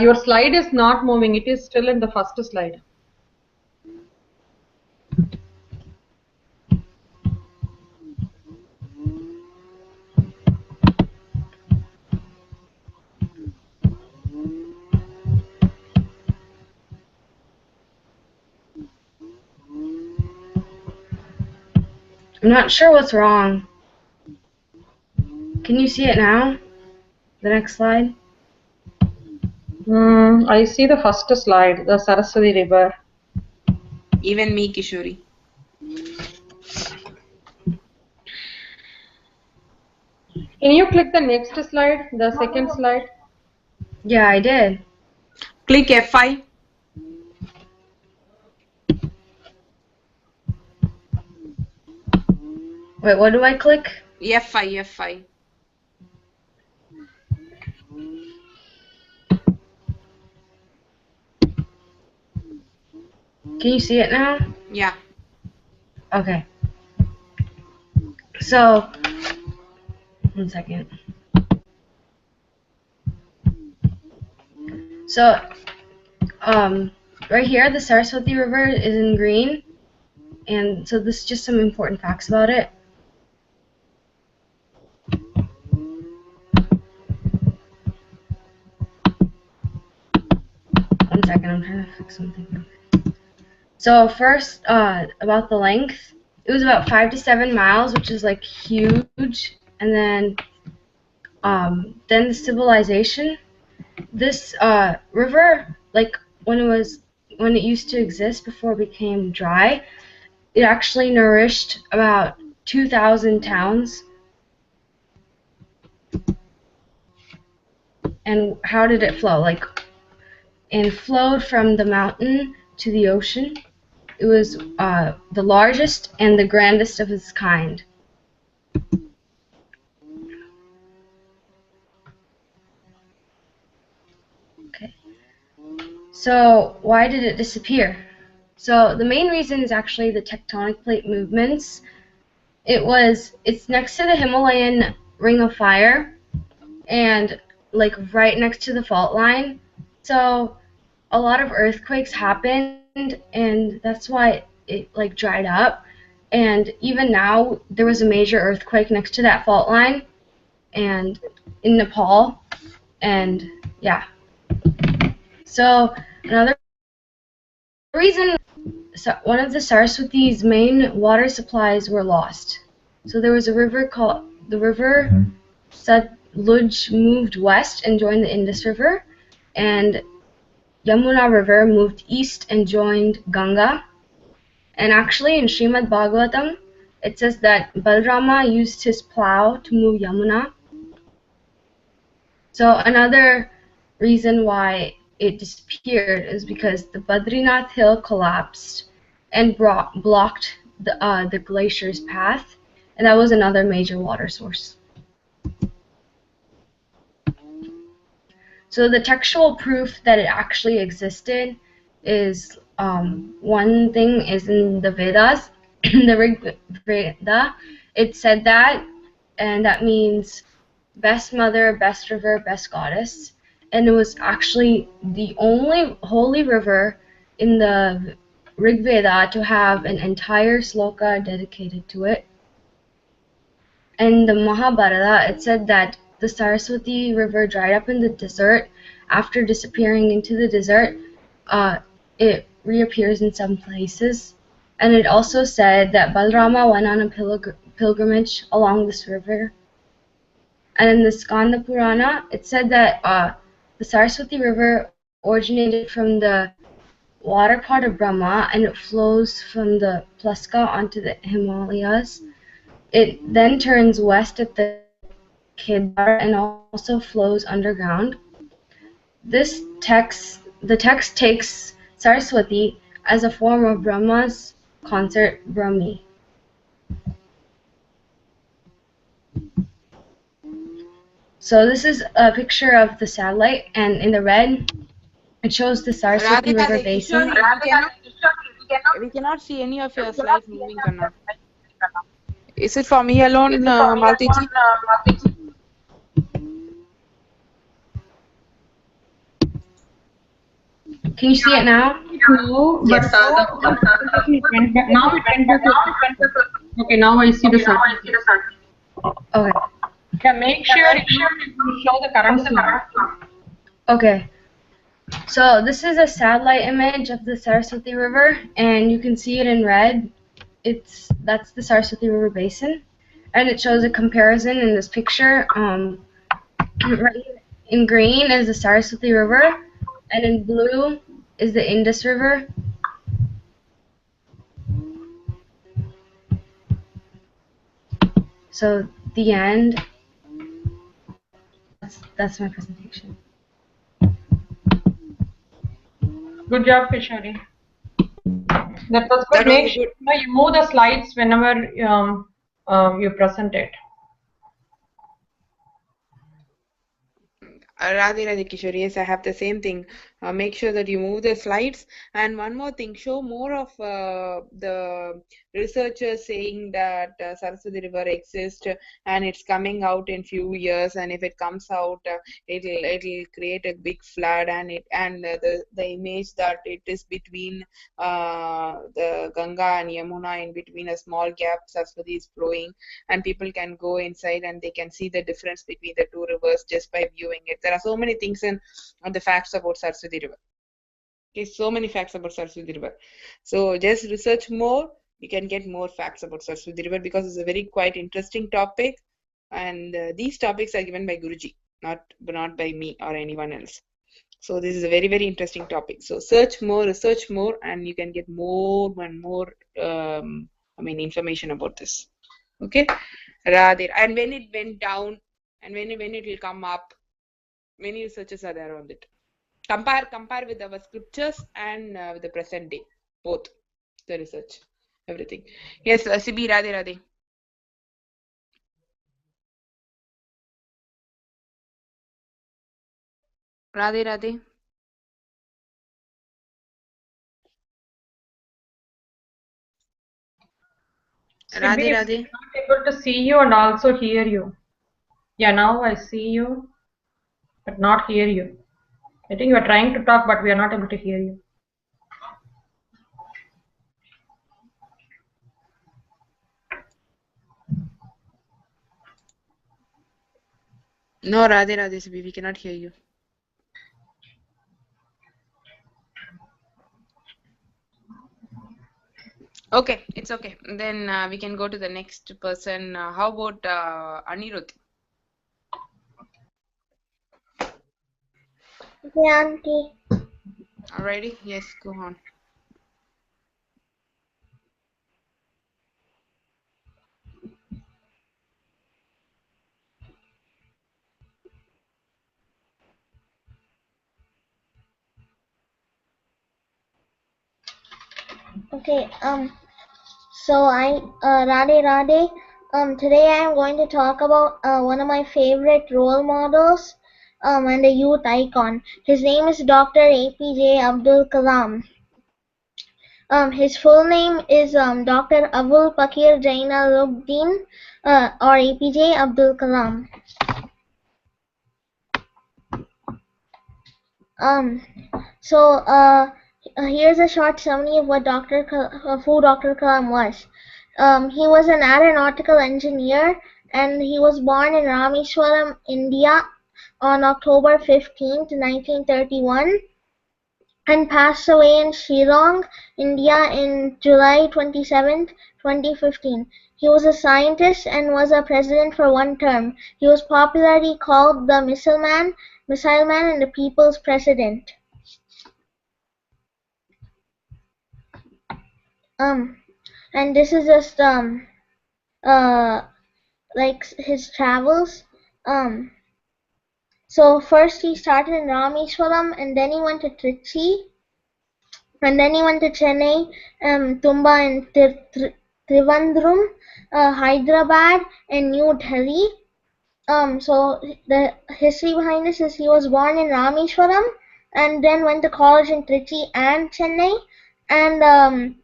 your slide is not moving. It is still in the first slide. I'm not sure what's wrong. Can you see it now? The next slide. I see the first slide, the Saraswati River. Even me, Kishori. Can you click the next slide, the second slide? Yeah, I did. Click F5. Wait, what do I click? F5. Can you see it now? Yeah. Okay. So, 1 second. So right here, the Saraswati River is in green, and so this is just some important facts about it. One second, I'm trying to fix something. So first, about the length, it was about 5 to 7 miles, which is like huge. And then the civilization. This river, like when it used to exist before it became dry, it actually nourished about 2,000 towns. And how did it flow? And flowed from the mountain to the ocean. It was the largest and the grandest of its kind. Okay. So why did it disappear? So the main reason is actually the tectonic plate movements. It's next to the Himalayan Ring of Fire and like right next to the fault line. So a lot of earthquakes happened, and that's why it like dried up. And even now, there was a major earthquake next to that fault line, and in Nepal, and yeah. So another reason, one of the Saraswati's main water supplies were lost. So there was a river called the river Satluj moved west and joined the Indus River, and Yamuna River moved east and joined Ganga. And actually in Srimad Bhagavatam, it says that Balrama used his plow to move Yamuna. So another reason why it disappeared is because the Badrinath hill collapsed and blocked the glacier's path, and that was another major water source. So the textual proof that it actually existed is one thing is in the Vedas, the Rig Veda. It said that, and that means best mother, best river, best goddess. And it was actually the only holy river in the Rig Veda to have an entire sloka dedicated to it. In the Mahabharata, it said that the Saraswati River dried up in the desert. After disappearing into the desert, it reappears in some places. And it also said that Balrama went on a pilgrimage along this river. And in the Skanda Purana, it said that the Saraswati River originated from the water part of Brahma, and it flows from the Pluska onto the Himalayas. It then turns west at the Kedar and also flows underground. The text takes Saraswati as a form of Brahma's consort Brahmi. So this is a picture of the satellite, and in the red, it shows the Saraswati River basin. We cannot see any of your slides moving, Kanna. Is it for me alone, Maltiji? Can you see it now? No, but now it went back. Okay, now I see the sun. Okay. Yeah, make sure you show the current slide. Okay. So this is a satellite image of the Saraswati River, and you can see it in red. That's the Saraswati River basin, and it shows a comparison in this picture. Right in green is the Saraswati River, and in blue is the Indus River. So the end. That's my presentation. Good job, Kishori. That was good. Make sure you move the slides whenever you present it. Radhe Radhe Kishori, yes, I have the same thing. Make sure that you move the slides. And one more thing, show more of the researchers saying that Saraswati River exists and it's coming out in few years, and if it comes out, it'll create a big flood, and the image that it is between the Ganga and Yamuna, in between a small gap, Saraswati is flowing, and people can go inside and they can see the difference between the two rivers just by viewing it. There are so many things in the facts about Saraswati River. Okay, so many facts about Saraswati River. So just research more. You can get more facts about Saraswati River because it's a very quite interesting topic, and these topics are given by Guruji, not by me or anyone else. So this is a very, very interesting topic. So search more, research more, and you can get more and more information about this. Okay, Radhe. And when it went down and when it will come up, many researchers are there on it. Compare with our scriptures and with the present day, both the research, everything. Yes, Sibi, Radhe Radhe. Radhe Radhe. Radhe Sibi, Radhe. I'm not able to see you and also hear you. Yeah, now I see you, but not hear you. I think you are trying to talk, but we are not able to hear you. No, Radhe Radhe, Sibi, we cannot hear you. Okay, it's okay. Then we can go to the next person. How about Anirudh? Okay, Auntie. Alrighty, yes, go on. Okay, so Radhe Radhe, today I am going to talk about one of my favorite role models, and a youth icon. His name is Dr. APJ Abdul Kalam. His full name is Dr. Abul Pakir Jainaluddin, or APJ Abdul Kalam. So here's a short summary of what who Dr. Kalam was. He was an aeronautical engineer, and he was born in Rameswaram, India, on October 15th, 1931, and passed away in Shillong, India, in July 27th, 2015. He was a scientist and was a president for one term. He was popularly called the Missile Man, and the People's President. And this is just like his travels. So first he started in Rameswaram, and then he went to Trichy, and then he went to Chennai, Tumba, and Trivandrum, Hyderabad, and New Delhi. So the history behind this is he was born in Rameswaram and then went to college in Trichy and Chennai, and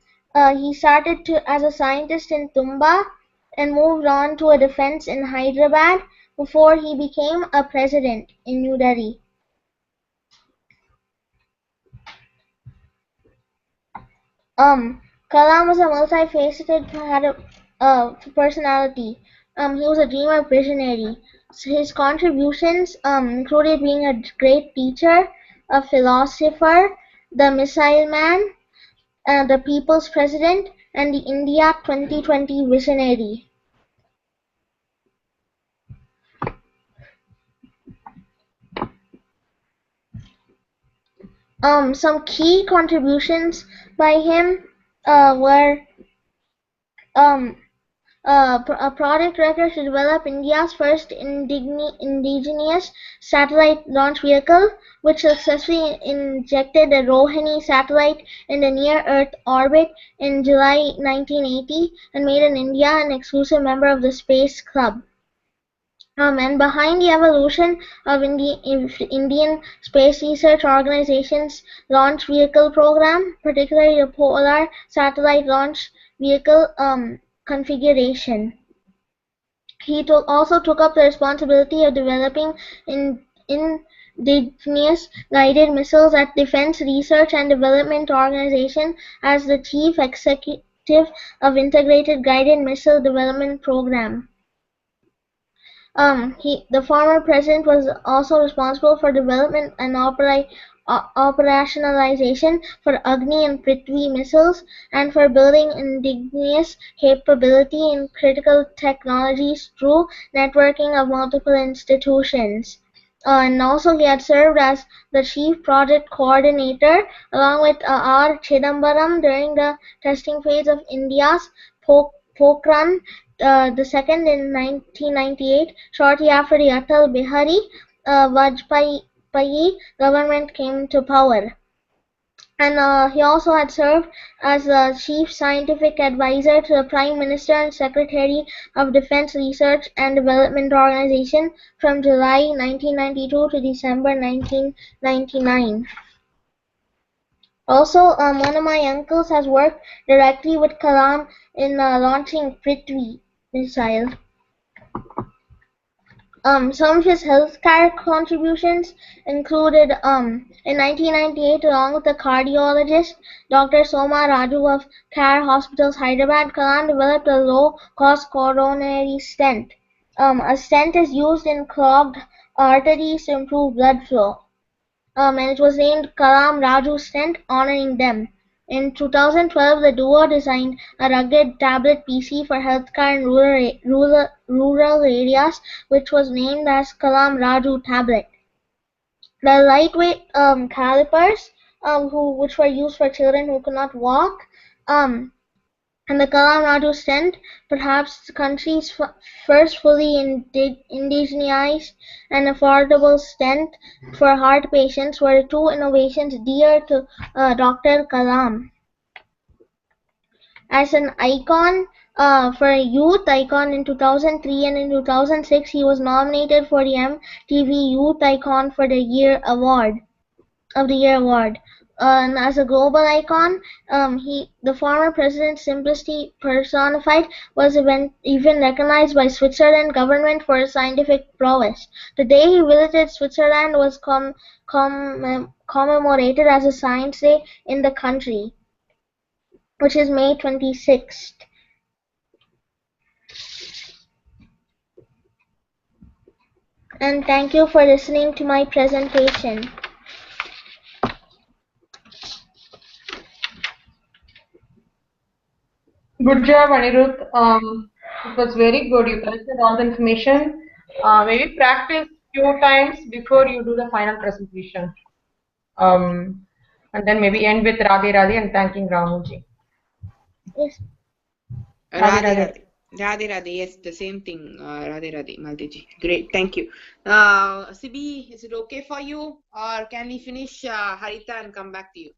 he started as a scientist in Tumba and moved on to a defense in Hyderabad before he became a president in New Delhi. Kalam was a multifaceted personality. He was a dreamer, visionary. So his contributions included being a great teacher, a philosopher, the Missile Man, the People's President, and the India 2020 visionary. Some key contributions by him were a project record to develop India's first indigenous satellite launch vehicle, which successfully injected the Rohini satellite in the near-Earth orbit in July 1980 and made India an exclusive member of the Space Club. And behind the evolution of Indian Space Research Organization's launch vehicle program, particularly the Polar Satellite Launch Vehicle configuration. He also took up the responsibility of developing indigenous guided missiles at Defense Research and Development Organization as the Chief Executive of Integrated Guided Missile Development Program. The former president was also responsible for development and operationalization for Agni and Prithvi missiles and for building indigenous capability in critical technologies through networking of multiple institutions. And also he had served as the chief project coordinator along with R. Chidambaram during the testing phase of India's Pokhran the second in 1998, shortly after the Atal Bihari Vajpayee government came to power. And he also had served as the chief scientific advisor to the Prime Minister and Secretary of Defense Research and Development Organization from July 1992 to December 1999. Also, one of my uncles has worked directly with Kalam in launching Prithvi missile. Some of his healthcare contributions included in 1998, along with the cardiologist Dr. Soma Raju of Care Hospitals, Hyderabad, Kalam developed a low-cost coronary stent. A stent is used in clogged arteries to improve blood flow. And it was named Kalam Raju stent, honoring them. In 2012, the duo designed a rugged tablet PC for healthcare in rural areas, which was named as Kalam Raju tablet. The lightweight calipers, which were used for children who could not walk, and the Kalam Raju stent, perhaps the country's first fully indigenized and affordable stent for heart patients, were two innovations dear to Dr. Kalam. As an icon, for a youth icon in 2003 and in 2006, he was nominated for the MTV Youth Icon for the Year Award. And as a global icon, the former president's simplicity personified was even recognized by Switzerland government for his scientific prowess. The day he visited Switzerland was commemorated as a Science Day in the country, which is May 26th. And thank you for listening to my presentation. Good job, Anirudh. It was very good. You collected all the information. Maybe practice few times before you do the final presentation. And then maybe end with Radhe Radhe and thanking Ramuji. Yes. Radhe Radhe. Radhe Radhe, yes, the same thing. Radhe Radhe, Malteji. Great, thank you. Sibi, is it okay for you? Or can we finish Harita and come back to you?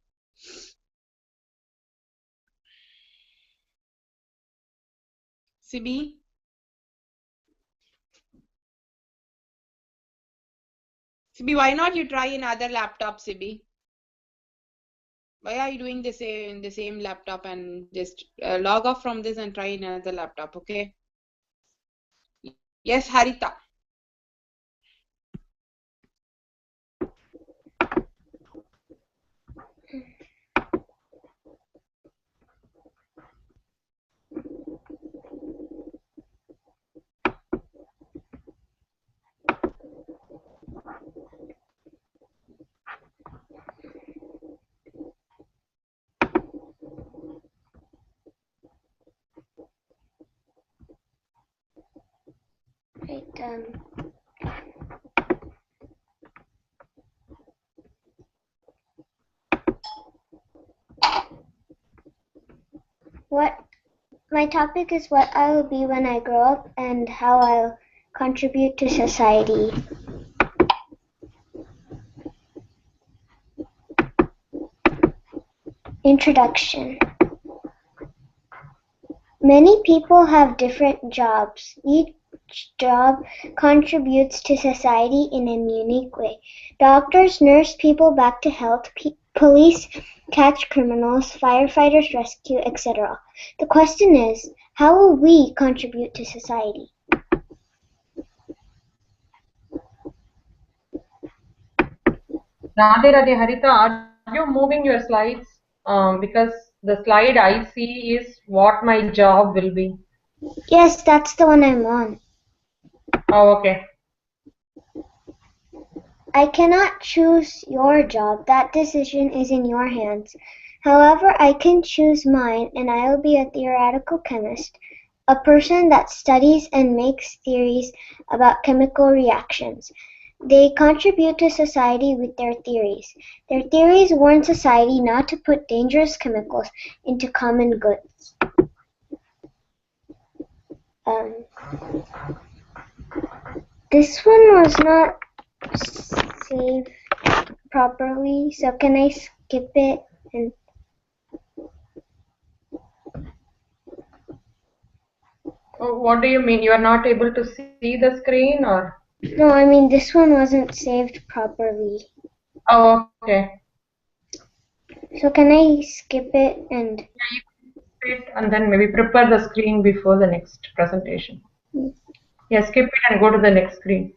Sibi? Sibi, why not you try another laptop, Sibi? Why are you doing the same laptop and just log off from this and try another laptop, okay? Yes, Harita. Right, my topic is what I will be when I grow up and how I'll contribute to society. Introduction. Many people have different jobs. Each job contributes to society in a unique way. Doctors nurse people back to health, police catch criminals, firefighters rescue, etc. The question is, how will we contribute to society? Radhe Harita, are you moving your slides? Because the slide I see is what my job will be. Yes, that's the one I'm on. Oh, okay. I cannot choose your job. That decision is in your hands. However, I can choose mine, and I will be a theoretical chemist, a person that studies and makes theories about chemical reactions. They contribute to society with their theories. Their theories warn society not to put dangerous chemicals into common goods. This one was not saved properly, so can I skip it? And What do you mean? You are not able to see the screen, or? no, I mean this one wasn't saved properly. Oh, okay. So can I skip it and? Yeah, you can skip it and then maybe prepare the screen before the next presentation. Yeah, skip it and go to the next screen.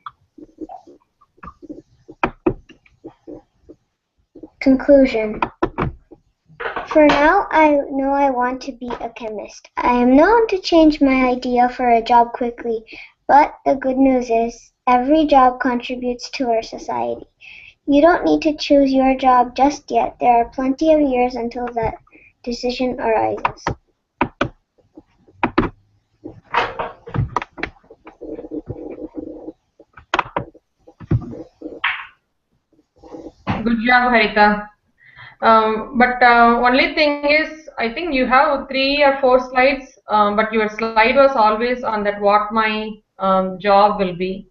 Conclusion. For now, I know I want to be a chemist. I am known to change my idea for a job quickly, but the good news is every job contributes to our society. You don't need to choose your job just yet. There are plenty of years until that decision arises. Good job, Harita. But only thing is, I think you have 3 or 4 slides, but your slide was always on that what my job will be.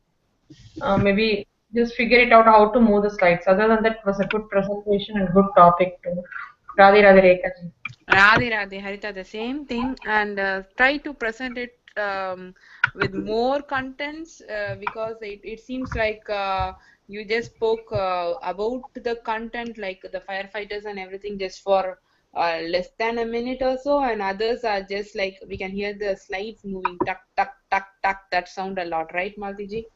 Maybe just figure it out how to move the slides. Other than that, it was a good presentation and good topic too. Radhe Rekha ji. Radhe, Harita, the same thing, and try to present it with more contents because it seems like you just spoke about the content, like the firefighters and everything, just for less than a minute or so, and others are just like we can hear the slides moving, tuck, tuck, tuck, tuck. That sound a lot, right, Malti ji?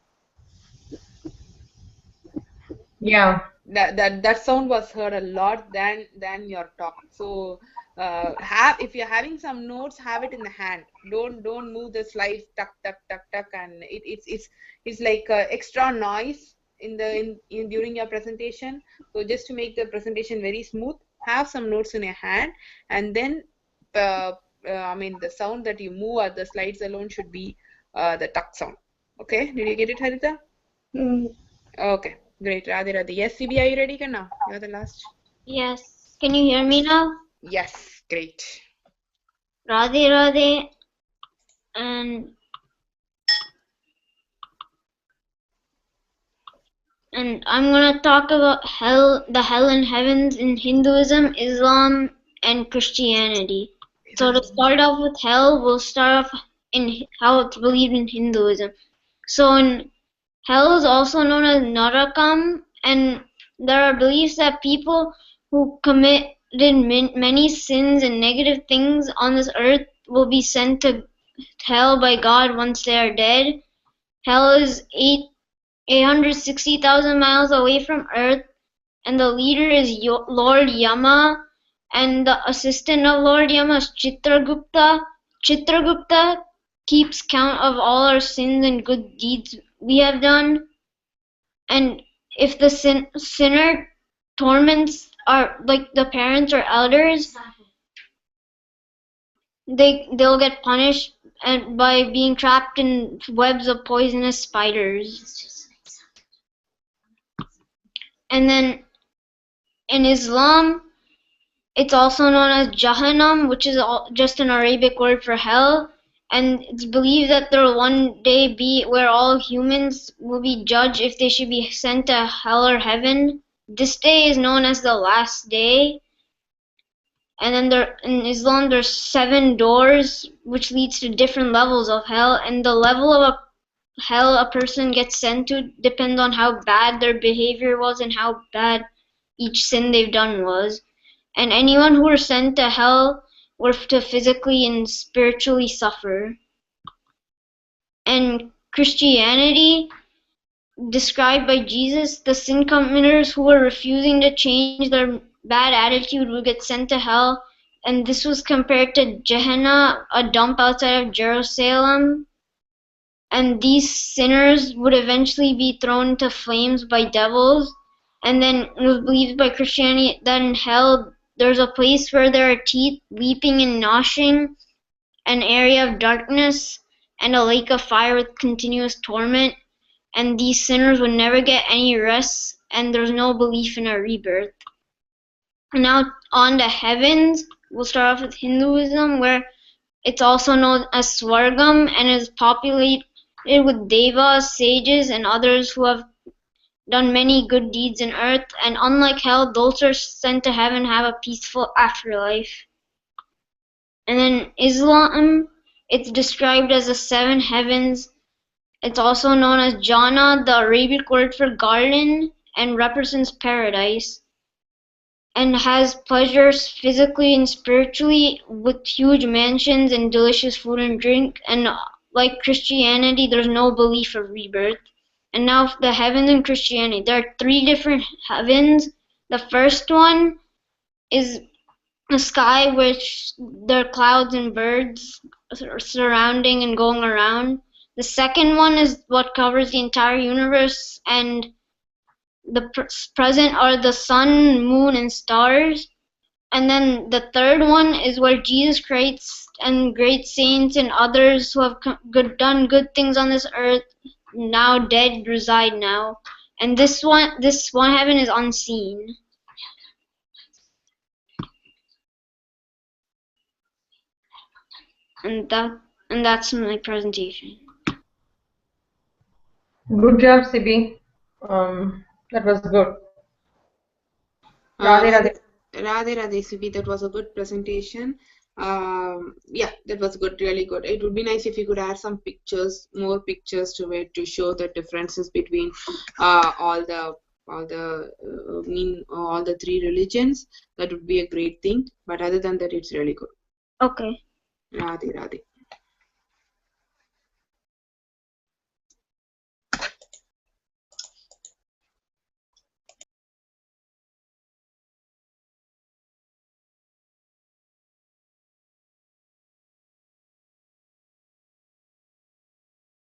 Yeah. That sound was heard a lot than your talk. So if you're having some notes, have it in the hand. Don't move the slides tuck tuck tuck tuck, and it's like extra noise in during your presentation. So just to make the presentation very smooth, have some notes in your hand, and then I mean the sound that you move at the slides alone should be the tuck sound. Okay, did you get it, Harita? Okay, great. Radhe. Yes, CB, are you ready now? You're the last. Yes. Can you hear me now? Yes, great. Radhe. And I'm gonna talk about the hell and heavens in Hinduism, Islam, and Christianity. So to start off with hell, we'll start off in how it's believed in Hinduism. So in hell is also known as Narakam, and there are beliefs that people who committed many sins and negative things on this earth will be sent to hell by God once they are dead. Hell is 860,000 miles away from Earth, and the leader is Lord Yama, and the assistant of Lord Yama is Chitragupta. Chitragupta keeps count of all our sins and good deeds we have done, and if the sinner torments like the parents or elders, they'll get punished and by being trapped in webs of poisonous spiders. And then in Islam, it's also known as Jahannam, which is just an Arabic word for hell. And it's believed that there will one day be where all humans will be judged if they should be sent to hell or heaven. This day is known as the last day. And then in Islam, there's 7 doors, which leads to different levels of hell. And the level of hell a person gets sent to depends on how bad their behavior was and how bad each sin they've done was. And anyone who were sent to hell were to physically and spiritually suffer. And Christianity, described by Jesus, the sin committers who were refusing to change their bad attitude would get sent to hell. And this was compared to Gehenna, a dump outside of Jerusalem. And these sinners would eventually be thrown into flames by devils. And then it was believed by Christianity that in hell there's a place where there are teeth, weeping and gnashing, an area of darkness, and a lake of fire with continuous torment. And these sinners would never get any rest, and there's no belief in a rebirth. And now on to heavens. We'll start off with Hinduism, where it's also known as Swargam and is populated with devas, sages, and others who have done many good deeds in earth. And unlike hell, those who are sent to heaven have a peaceful afterlife. And then Islam, it's described as the seven heavens. It's also known as Jannah, the Arabic word for garden, and represents paradise, and has pleasures physically and spiritually with huge mansions and delicious food and drink. And like Christianity, there's no belief of rebirth. And now the heavens in Christianity. There are three different heavens. The first one is a sky which there are clouds and birds surrounding and going around. The second one is what covers the entire universe, and the present are the sun, moon, and stars. And then the third one is where Jesus Christ and great saints and others who have done good things on this earth, now dead, reside now. And this one heaven is unseen. And that's my presentation. Good job, Sibi. That was good. Radhe, Radhe. Radhe, Sibi, that was a good presentation. Yeah, that was good, really good. It would be nice if you could add some pictures, more pictures to it to show the differences between all the three religions. That would be a great thing. But other than that, it's really good. Okay. Radhe, Radhe.